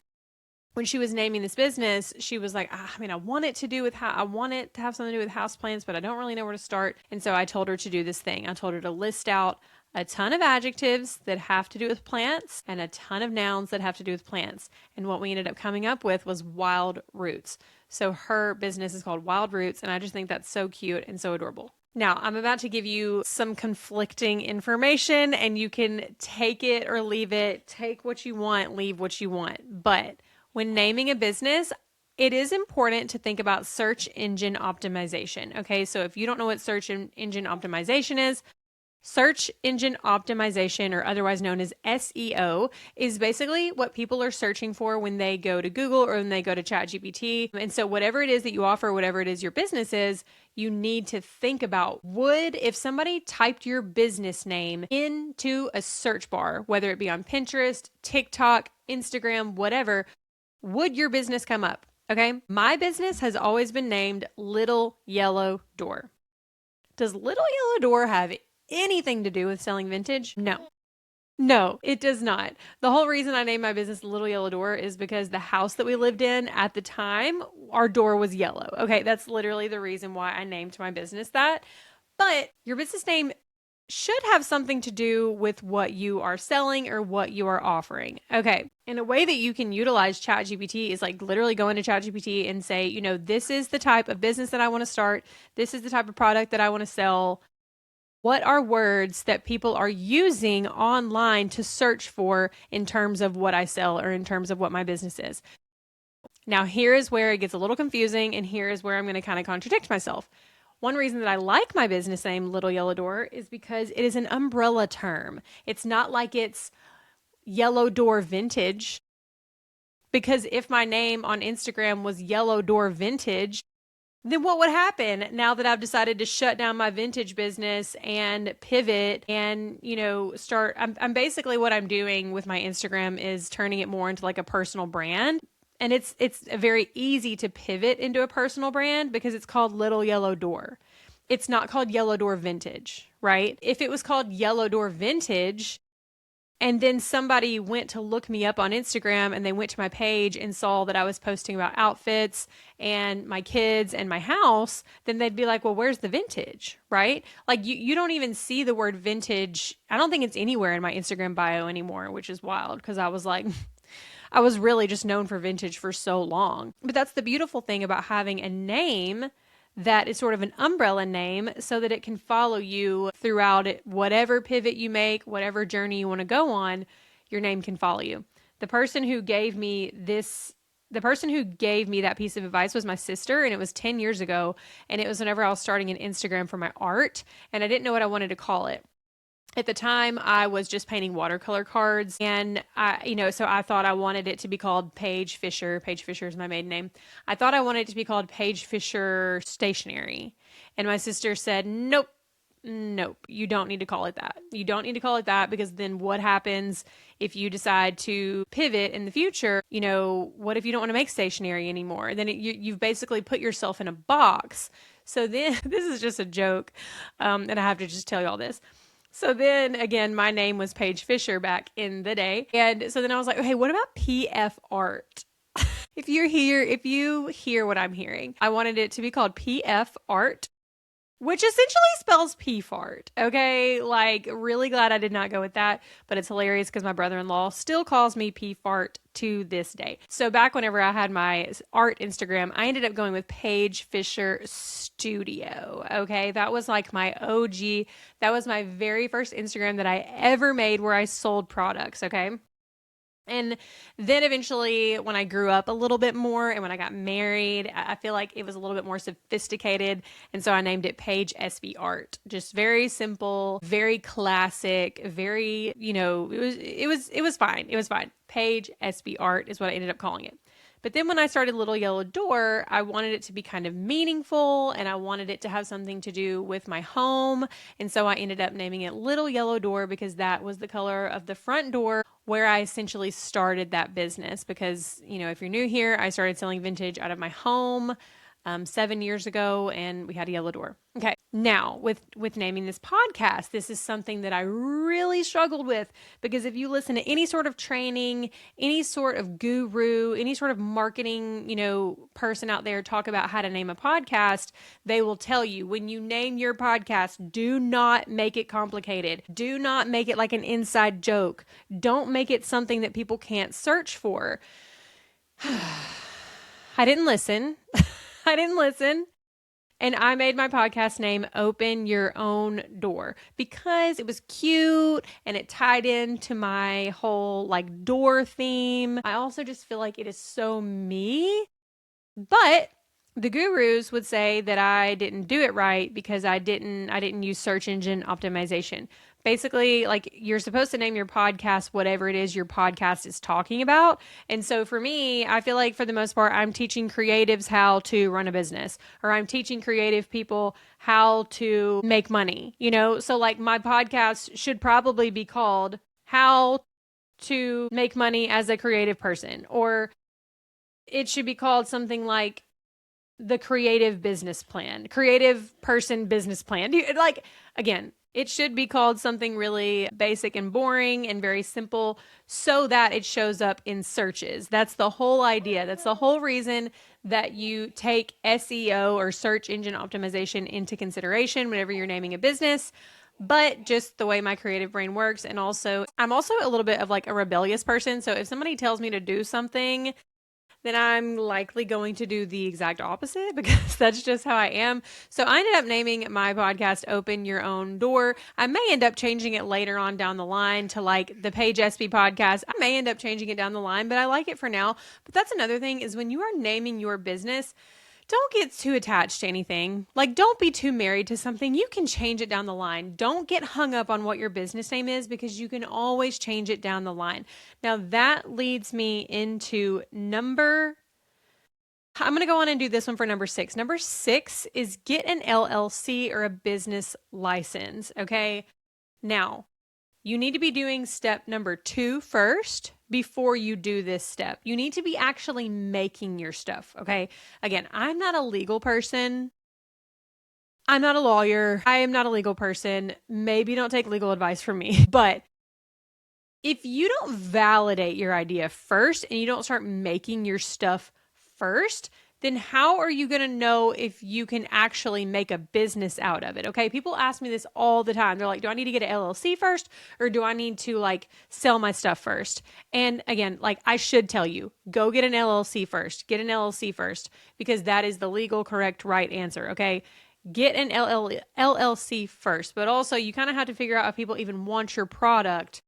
Speaker 1: when she was naming this business, she was like, I mean, I want it to have something to do with houseplants, but I don't really know where to start. And so I told her to do this thing. I told her to list out a ton of adjectives that have to do with plants and a ton of nouns that have to do with plants. And what we ended up coming up with was wild roots. So her business is called Wild Roots, and I just think that's so cute and so adorable. Now, I'm about to give you some conflicting information, and you can take it or leave it. Take what you want, leave what you want. But when naming a business, it is important to think about search engine optimization. Okay, so if you don't know what search engine optimization is, search engine optimization, or otherwise known as SEO, is basically what people are searching for when they go to Google or when they go to ChatGPT. And so whatever it is that you offer, whatever it is your business is, you need to think about, if somebody typed your business name into a search bar, whether it be on Pinterest, TikTok, Instagram, whatever, would your business come up? Okay. My business has always been named Little Yellow Door. Does Little Yellow Door have anything to do with selling vintage? No, it does not. The whole reason I named my business Little Yellow Door is because the house that we lived in at the time, our door was yellow. Okay, that's literally the reason why I named my business that. But your business name should have something to do with what you are selling or what you are offering. Okay. And a way that you can utilize ChatGPT is like literally go into ChatGPT and say, this is the type of business that I want to start. This is the type of product that I want to sell. What are words that people are using online to search for in terms of what I sell or in terms of what my business is? Now, here is where it gets a little confusing, and here is where I'm going to kind of contradict myself. One reason that I like my business name, Little Yellow Door, is because it is an umbrella term. It's not like it's Yellow Door Vintage. Because if my name on Instagram was Yellow Door Vintage, then what would happen now that I've decided to shut down my vintage business and pivot and, start? I'm basically what I'm doing with my Instagram is turning it more into like a personal brand. And it's very easy to pivot into a personal brand because it's called Little Yellow Door. It's not called Yellow Door Vintage, right? If it was called Yellow Door Vintage, and then somebody went to look me up on Instagram and they went to my page and saw that I was posting about outfits and my kids and my house, then they'd be like, well, where's the vintage, right? Like you don't even see the word vintage. I don't think it's anywhere in my Instagram bio anymore, which is wild because I was like, I was really just known for vintage for so long. But that's the beautiful thing about having a name that is sort of an umbrella name so that it can follow you throughout it. Whatever pivot you make, whatever journey you want to go on, your name can follow you. The person who gave me that piece of advice was my sister, and it was 10 years ago. And it was whenever I was starting an Instagram for my art, and I didn't know what I wanted to call it. At the time, I was just painting watercolor cards, and so I thought I wanted it to be called Paige Fisher. Paige Fisher is my maiden name. I thought I wanted it to be called Paige Fisher Stationery. And my sister said, nope, you don't need to call it that. You don't need to call it that because then what happens if you decide to pivot in the future? What if you don't want to make stationery anymore? Then you've basically put yourself in a box. So then, this is just a joke, and I have to just tell you all this. So then again, my name was Paige Fisher back in the day. And so then I was like, okay, what about PF Art? If you hear what I'm hearing, I wanted it to be called PF Art, which essentially spells pee fart. Okay. Like really glad I did not go with that, but it's hilarious because my brother-in-law still calls me pee fart to this day. So back whenever I had my art Instagram, I ended up going with Paige Fisher Studio. Okay. That was like my OG. That was my very first Instagram that I ever made where I sold products. Okay. And then eventually when I grew up a little bit more and when I got married, I feel like it was a little bit more sophisticated. And so I named it Paige Espey Art. Just very simple, very classic, very, it was fine. It was fine. Paige Espey Art is what I ended up calling it. But then when I started Little Yellow Door, I wanted it to be kind of meaningful and I wanted it to have something to do with my home. And so I ended up naming it Little Yellow Door because that was the color of the front door where I essentially started that business. Because, if you're new here, I started selling vintage out of my home 7 years ago, and we had a yellow door. Okay. Now with naming this podcast, this is something that I really struggled with, because if you listen to any sort of training, any sort of guru, any sort of marketing, person out there talk about how to name a podcast, they will tell you when you name your podcast, do not make it complicated. Do not make it like an inside joke. Don't make it something that people can't search for. I didn't listen. I didn't listen. And I made my podcast name Open Your Own Door because it was cute and it tied into my whole like door theme. I also just feel like it is so me. But the gurus would say that I didn't do it right because I didn't use search engine optimization. Basically, like, you're supposed to name your podcast whatever it is your podcast is talking about. And so for me, I feel like for the most part, I'm teaching creatives how to run a business, or I'm teaching creative people how to make money, So like my podcast should probably be called How to Make Money as a Creative Person, or it should be called something like the Creative Business Plan, Creative Person Business Plan. Like, again, it should be called something really basic and boring and very simple so that it shows up in searches. That's the whole idea. That's the whole reason that you take SEO or search engine optimization into consideration whenever you're naming a business. But just the way my creative brain works. And also, I'm also a little bit of like a rebellious person. So if somebody tells me to do something, then I'm likely going to do the exact opposite, because that's just how I am. So I ended up naming my podcast Open Your Own Door. I may end up changing it later on down the line to like the Paige Espey podcast. I may end up changing it down the line, but I like it for now. But that's another thing, is when you are naming your business, don't get too attached to anything. Like, don't be too married to something. You can change it down the line. Don't get hung up on what your business name is, because you can always change it down the line. Now, that leads me into I'm going to go on and do this one for number 6. Number 6 is get an LLC or a business license. Okay. Now, you need to be doing step number 2 first before you do this step. You need to be actually making your stuff, okay? Again, I'm not a legal person. I'm not a lawyer. I am not a legal person. Maybe don't take legal advice from me. But if you don't validate your idea first and you don't start making your stuff first, then how are you going to know if you can actually make a business out of it? Okay. People ask me this all the time. They're like, do I need to get an LLC first, or do I need to like sell my stuff first? And again, like, I should tell you, go get an LLC first. Get an LLC first, because that is the legal, correct, right answer. Okay. Get an LLC first, but also you kind of have to figure out if people even want your product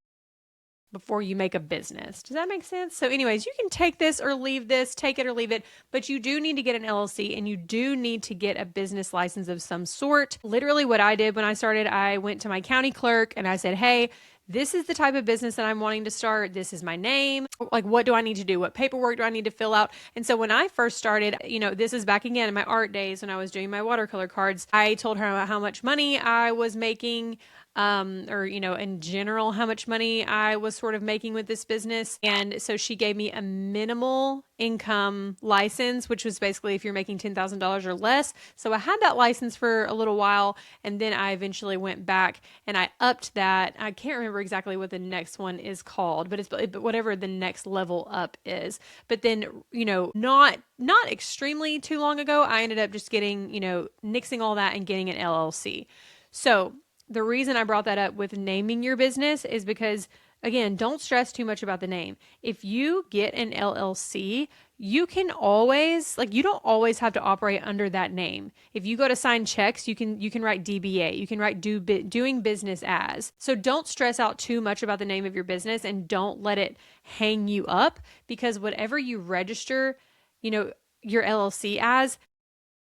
Speaker 1: before you make a business. Does that make sense? So anyways, you can take this or leave this, take it or leave it, but you do need to get an LLC and you do need to get a business license of some sort. Literally what I did when I started, I went to my county clerk and I said, hey, this is the type of business that I'm wanting to start. This is my name. Like, what do I need to do? What paperwork do I need to fill out? And so when I first started, this is back again in my art days when I was doing my watercolor cards, I told her how much money I was making, in general, how much money I was sort of making with this business. And so she gave me a minimal income license, which was basically if you're making $10,000 or less. So I had that license for a little while, and then I eventually went back and I upped that. I can't remember exactly what the next one is called, but it's whatever the next level up is. But then, not extremely too long ago, I ended up just getting, nixing all that and getting an LLC. So the reason I brought that up with naming your business is because, again, don't stress too much about the name. If you get an LLC, you can always, you don't always have to operate under that name. If you go to sign checks, you can write DBA, you can write doing business as. So don't stress out too much about the name of your business and don't let it hang you up, because whatever you register, your LLC as,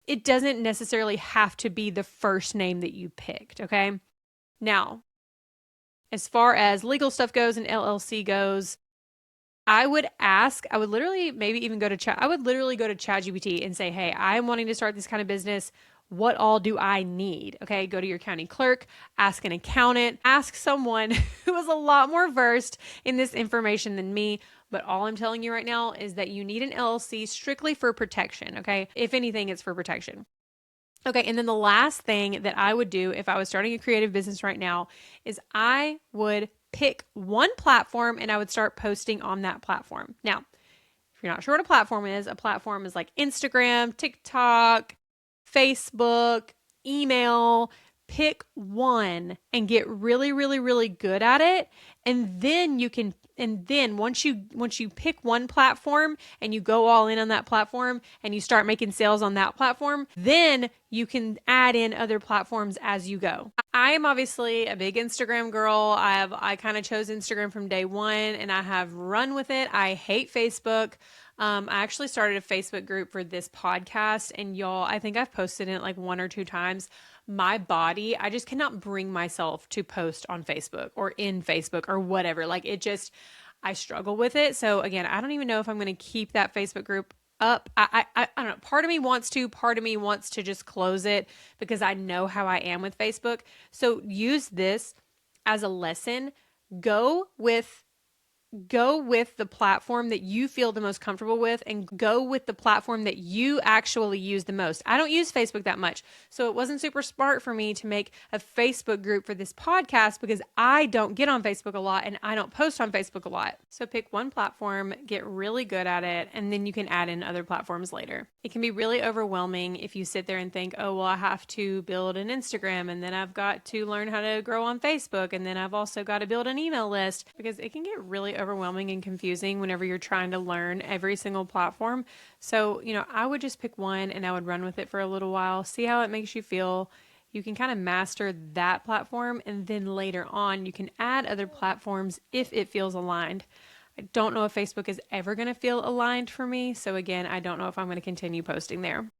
Speaker 1: it doesn't necessarily have to be the first name that you picked, okay? Now, as far as legal stuff goes and LLC goes, I would literally maybe even go to chat. I would literally go to ChatGPT and say, hey, I'm wanting to start this kind of business. What all do I need? Okay. Go to your county clerk, ask an accountant, ask someone who is a lot more versed in this information than me. But all I'm telling you right now is that you need an LLC strictly for protection. Okay. If anything, it's for protection. Okay. And then the last thing that I would do if I was starting a creative business right now is I would pick one platform and I would start posting on that platform. Now, if you're not sure what a platform is like Instagram, TikTok, Facebook, email. Pick one and get really, really, really good at it. And then once you pick one platform and you go all in on that platform and you start making sales on that platform, then you can add in other platforms as you go. I am obviously a big Instagram girl. I kind of chose Instagram from day one and I have run with it. I hate Facebook. I actually started a Facebook group for this podcast, and y'all, I think I've posted in it like 1 or 2 times. My body, I just cannot bring myself to post on Facebook or in Facebook or whatever. Like I struggle with it. So again, I don't even know if I'm going to keep that Facebook group up. I don't know. Part of me wants to just close it because I know how I am with Facebook. So use this as a lesson. Go with the platform that you feel the most comfortable with and go with the platform that you actually use the most. I don't use Facebook that much, so it wasn't super smart for me to make a Facebook group for this podcast because I don't get on Facebook a lot and I don't post on Facebook a lot. So pick one platform, get really good at it, and then you can add in other platforms later. It can be really overwhelming if you sit there and think, oh, well, I have to build an Instagram and then I've got to learn how to grow on Facebook and then I've also got to build an email list, because it can get really overwhelming and confusing whenever you're trying to learn every single platform. So, I would just pick one and I would run with it for a little while, see how it makes you feel. You can kind of master that platform and then later on you can add other platforms if it feels aligned. I don't know if Facebook is ever going to feel aligned for me. So again, I don't know if I'm going to continue posting there.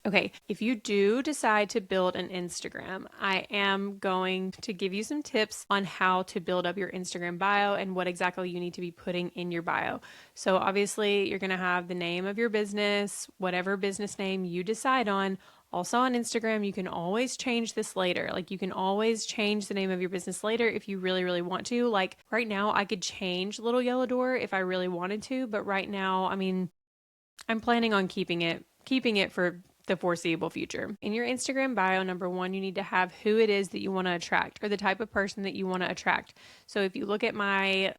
Speaker 1: Okay, if you do decide to build an Instagram, I am going to give you some tips on how to build up your Instagram bio and what exactly you need to be putting in your bio. So obviously you're going to have the name of your business, whatever business name you decide on. Also on Instagram, you can always change this later. Like you can always change the name of your business later if you really, really want to. Like right now, I could change Little Yellow Door if I really wanted to, but right now, I'm planning on keeping it for the foreseeable future. In your Instagram bio, number one, you need to have who it is that you want to attract or the type of person that you want to attract. So if you look at my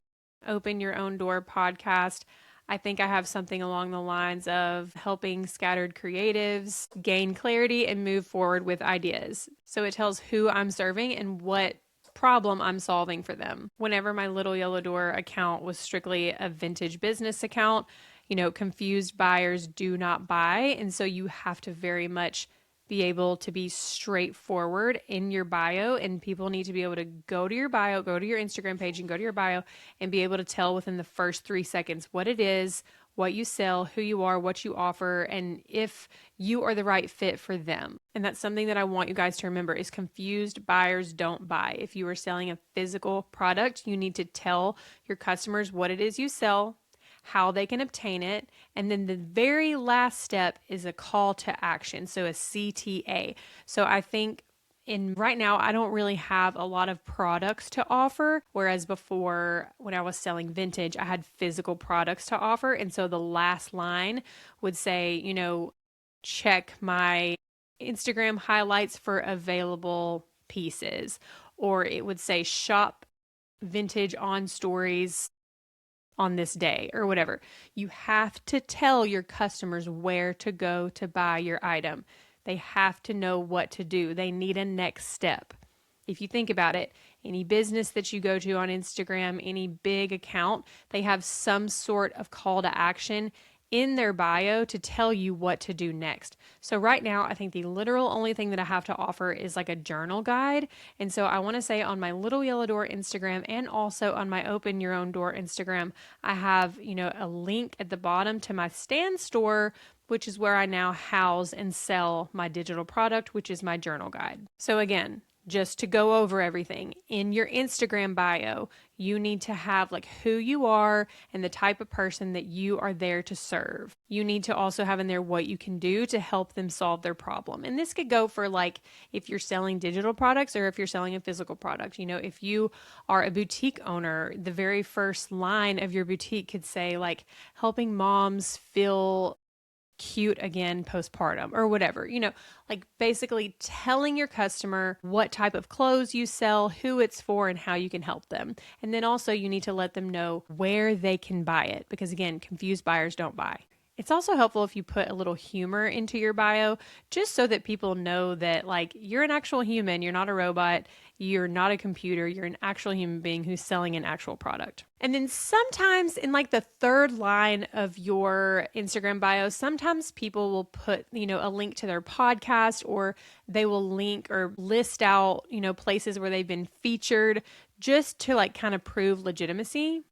Speaker 1: Open Your Own Door podcast, I think I have something along the lines of helping scattered creatives gain clarity and move forward with ideas. So it tells who I'm serving and what problem I'm solving for them. Whenever my Little Yellow Door account was strictly a vintage business account, confused buyers do not buy. And so you have to very much be able to be straightforward in your bio, and people need to be able to go to your bio, go to your Instagram page and go to your bio and be able to tell within the first 3 seconds what it is, what you sell, who you are, what you offer, and if you are the right fit for them. And that's something that I want you guys to remember is confused buyers don't buy. If you are selling a physical product, you need to tell your customers what it is you sell, how they can obtain it, and then the very last step is a call to action, so a CTA. So I think right now I don't really have a lot of products to offer, whereas before when I was selling vintage, I had physical products to offer, and so the last line would say, check my Instagram highlights for available pieces, or it would say shop vintage on stories on this day or whatever. You have to tell your customers where to go to buy your item. They have to know what to do. They need a next step. If you think about it, any business that you go to on Instagram, any big account, they have some sort of call to action in their bio to tell you what to do next. So right now, I think the literal only thing that I have to offer is like a journal guide. And so I want to say on my Little Yellow Door Instagram and also on my Open Your Own Door Instagram, I have, a link at the bottom to my Stand store, which is where I now house and sell my digital product, which is my journal guide. So again, just to go over everything, in your Instagram bio, you need to have like who you are and the type of person that you are there to serve. You need to also have in there what you can do to help them solve their problem. And this could go for like if you're selling digital products or if you're selling a physical product. You know, if you are a boutique owner, the very first line of your boutique could say like helping moms feel cute again postpartum or whatever, like basically telling your customer what type of clothes you sell, who it's for, and how you can help them. And then also you need to let them know where they can buy it because again, confused buyers don't buy. It's also helpful if you put a little humor into your bio just so that people know that like you're an actual human, you're not a robot, you're not a computer, you're an actual human being who's selling an actual product. And then sometimes in like the third line of your Instagram bio, sometimes people will put, a link to their podcast or they will link or list out, places where they've been featured just to like kind of prove legitimacy.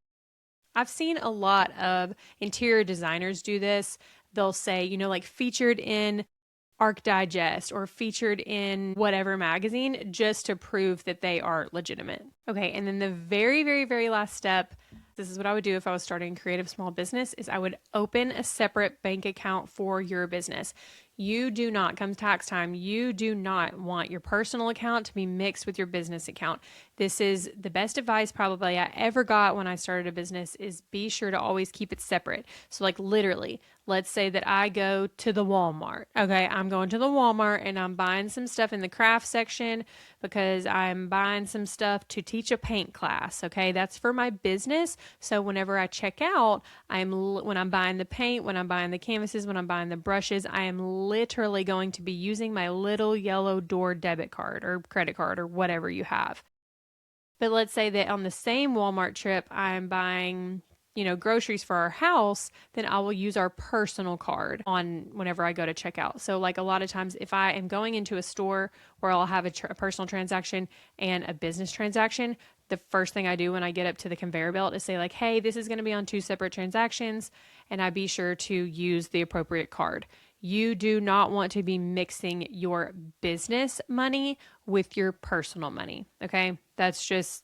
Speaker 1: I've seen a lot of interior designers do this. They'll say, like featured in Arc Digest or featured in whatever magazine just to prove that they are legitimate. Okay, and then the very, very, very last step, this is what I would do if I was starting a creative small business, is I would open a separate bank account for your business. You do not, comes tax time, you do not want your personal account to be mixed with your business account. This is the best advice probably I ever got when I started a business is be sure to always keep it separate. So like literally, let's say that I go to the Walmart. Okay, I'm going to the Walmart and I'm buying some stuff in the craft section because I'm buying some stuff to teach a paint class. Okay, that's for my business. So whenever I check out, when I'm buying the paint, when I'm buying the canvases, when I'm buying the brushes, I am literally going to be using my little yellow door debit card or credit card or whatever you have. But let's say that on the same Walmart trip, I'm buying, groceries for our house, then I will use our personal card on whenever I go to check out. So like a lot of times if I am going into a store where I'll have a personal transaction and a business transaction, the first thing I do when I get up to the conveyor belt is say like, hey, this is going to be on 2 separate transactions, and I be sure to use the appropriate card. You do not want to be mixing your business money with your personal money. Okay. That's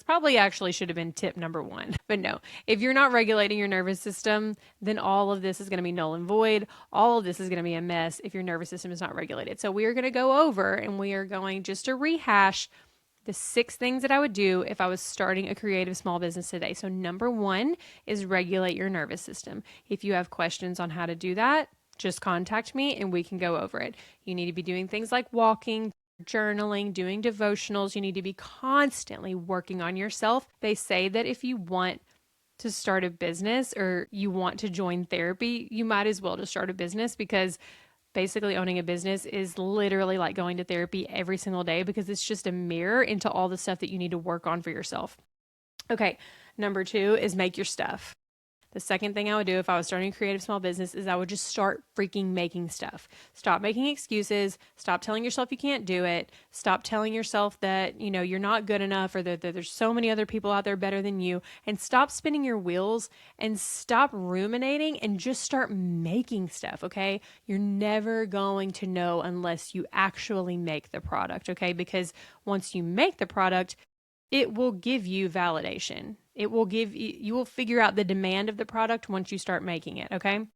Speaker 1: probably actually should have been tip number 1. But no, if you're not regulating your nervous system, then all of this is going to be null and void. All of this is going to be a mess if your nervous system is not regulated. So we are going to go over and we are going just to rehash the 6 things that I would do if I was starting a creative small business today. So number 1 is regulate your nervous system. If you have questions on how to do that, just contact me and we can go over it. You need to be doing things like walking, journaling, doing devotionals. You need to be constantly working on yourself. They say that if you want to start a business or you want to join therapy, you might as well just start a business because basically owning a business is literally like going to therapy every single day because it's just a mirror into all the stuff that you need to work on for yourself. Okay, number 2 is make your stuff. The second thing I would do if I was starting a creative small business is I would just start freaking making stuff. Stop making excuses. Stop telling yourself you can't do it. Stop telling yourself that, you're not good enough or that there's so many other people out there better than you. And stop spinning your wheels and stop ruminating and just start making stuff, okay? You're never going to know unless you actually make the product, okay? Because once you make the product, it will give you validation. You will figure out the demand of the product once you start making it, okay?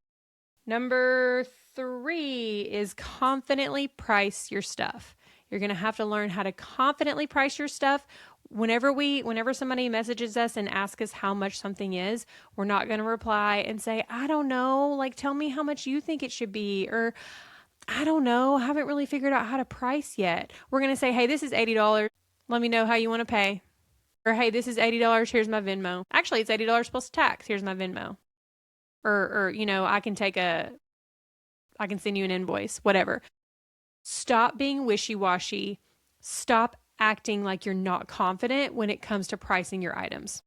Speaker 1: Number 3 is confidently price your stuff. You're going to have to learn how to confidently price your stuff. Whenever somebody messages us and asks us how much something is, we're not going to reply and say, I don't know, like tell me how much you think it should be, or I don't know, I haven't really figured out how to price yet. We're going to say, hey, this is $80. Let me know how you want to pay. Or, hey, this is $80. Here's my Venmo. Actually, it's $80 plus tax. Here's my Venmo. Or I can send you an invoice, whatever. Stop being wishy-washy. Stop acting like you're not confident when it comes to pricing your items.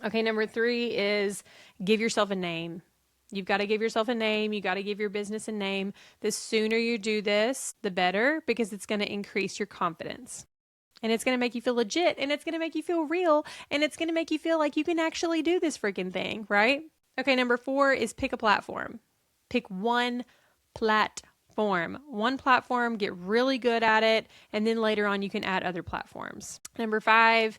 Speaker 1: Okay, number 3 is give yourself a name. You've got to give yourself a name. You got to give your business a name. The sooner you do this, the better, because it's going to increase your confidence. And it's going to make you feel legit, and it's going to make you feel real, and it's going to make you feel like you can actually do this freaking thing, right? Okay, number 4 is pick a platform. Pick one platform. form. One platform, get really good at it, and then later on you can add other platforms. Number 5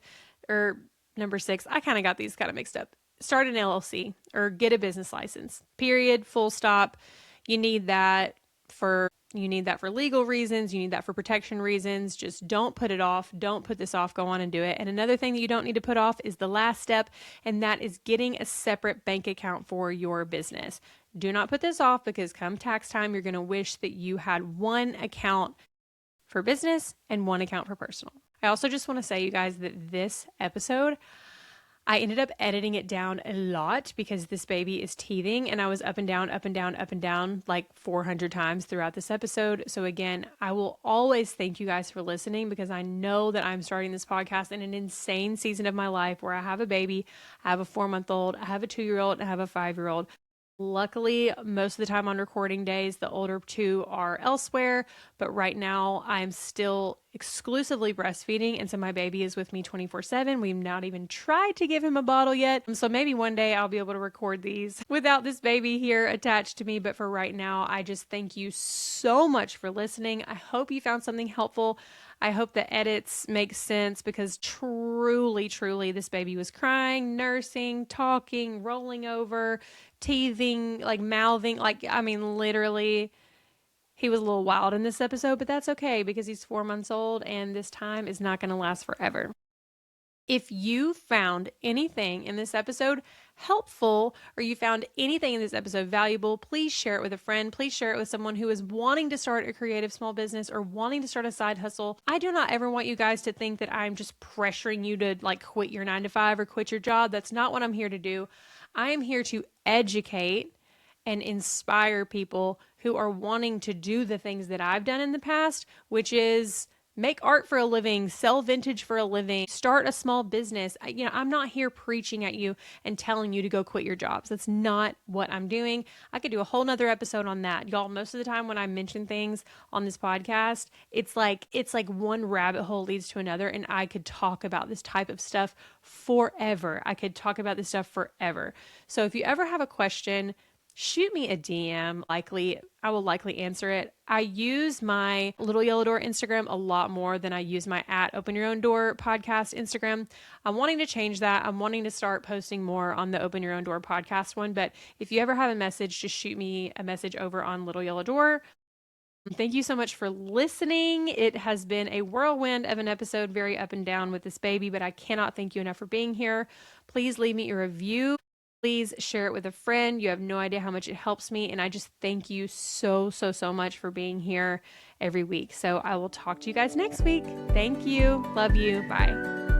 Speaker 1: or number 6, I kind of got these kind of mixed up. Start an LLC or get a business license. Period, full stop. You need that for legal reasons. You need that for protection reasons. Just don't put it off. Don't put this off. Go on and do it. And another thing that you don't need to put off is the last step, and that is getting a separate bank account for your business. Do not put this off, because come tax time, you're going to wish that you had one account for business and one account for personal. I also just want to say, you guys, that this episode, I ended up editing it down a lot because this baby is teething, and I was up and down, up and down, up and down like 400 times throughout this episode. So again, I will always thank you guys for listening, because I know that I'm starting this podcast in an insane season of my life where I have a baby, I have a 4-month-old, I have a 2-year-old, and I have a 5-year-old. Luckily, most of the time on recording days, the older 2 are elsewhere, but right now I'm still exclusively breastfeeding, and so my baby is with me 24/7. We've not even tried to give him a bottle yet, so maybe one day I'll be able to record these without this baby here attached to me, but for right now, I just thank you so much for listening. I hope you found something helpful. I hope the edits make sense, because truly, truly, this baby was crying, nursing, talking, rolling over, teething, like mouthing. Like, I mean, literally, he was a little wild in this episode, but that's okay, because he's 4 months old and this time is not going to last forever. If you found anything in this episode helpful, or you found anything in this episode valuable, please share it with a friend. Please share it with someone who is wanting to start a creative small business or wanting to start a side hustle. I do not ever want you guys to think that I'm just pressuring you to like quit your 9-to-5 or quit your job. That's not what I'm here to do. I am here to educate and inspire people who are wanting to do the things that I've done in the past, which is make art for a living, sell vintage for a living, start a small business. I'm not here preaching at you and telling you to go quit your jobs. That's not what I'm doing. I could do a whole nother episode on that. Y'all, most of the time when I mention things on this podcast, it's like one rabbit hole leads to another, and I could talk about this type of stuff forever. I could talk about this stuff forever. So if you ever have a question, shoot me a DM. I will likely answer it. I use my Little Yellow Door Instagram a lot more than I use my @Open Your Own Door podcast Instagram. I'm wanting to change that. I'm wanting to start posting more on the Open Your Own Door podcast one. But if you ever have a message, just shoot me a message over on Little Yellow Door. Thank you so much for listening. It has been a whirlwind of an episode, very up and down with this baby, but I cannot thank you enough for being here. Please leave me a review. Please share it with a friend. You have no idea how much it helps me. And I just thank you so, so, so much for being here every week. So I will talk to you guys next week. Thank you. Love you. Bye.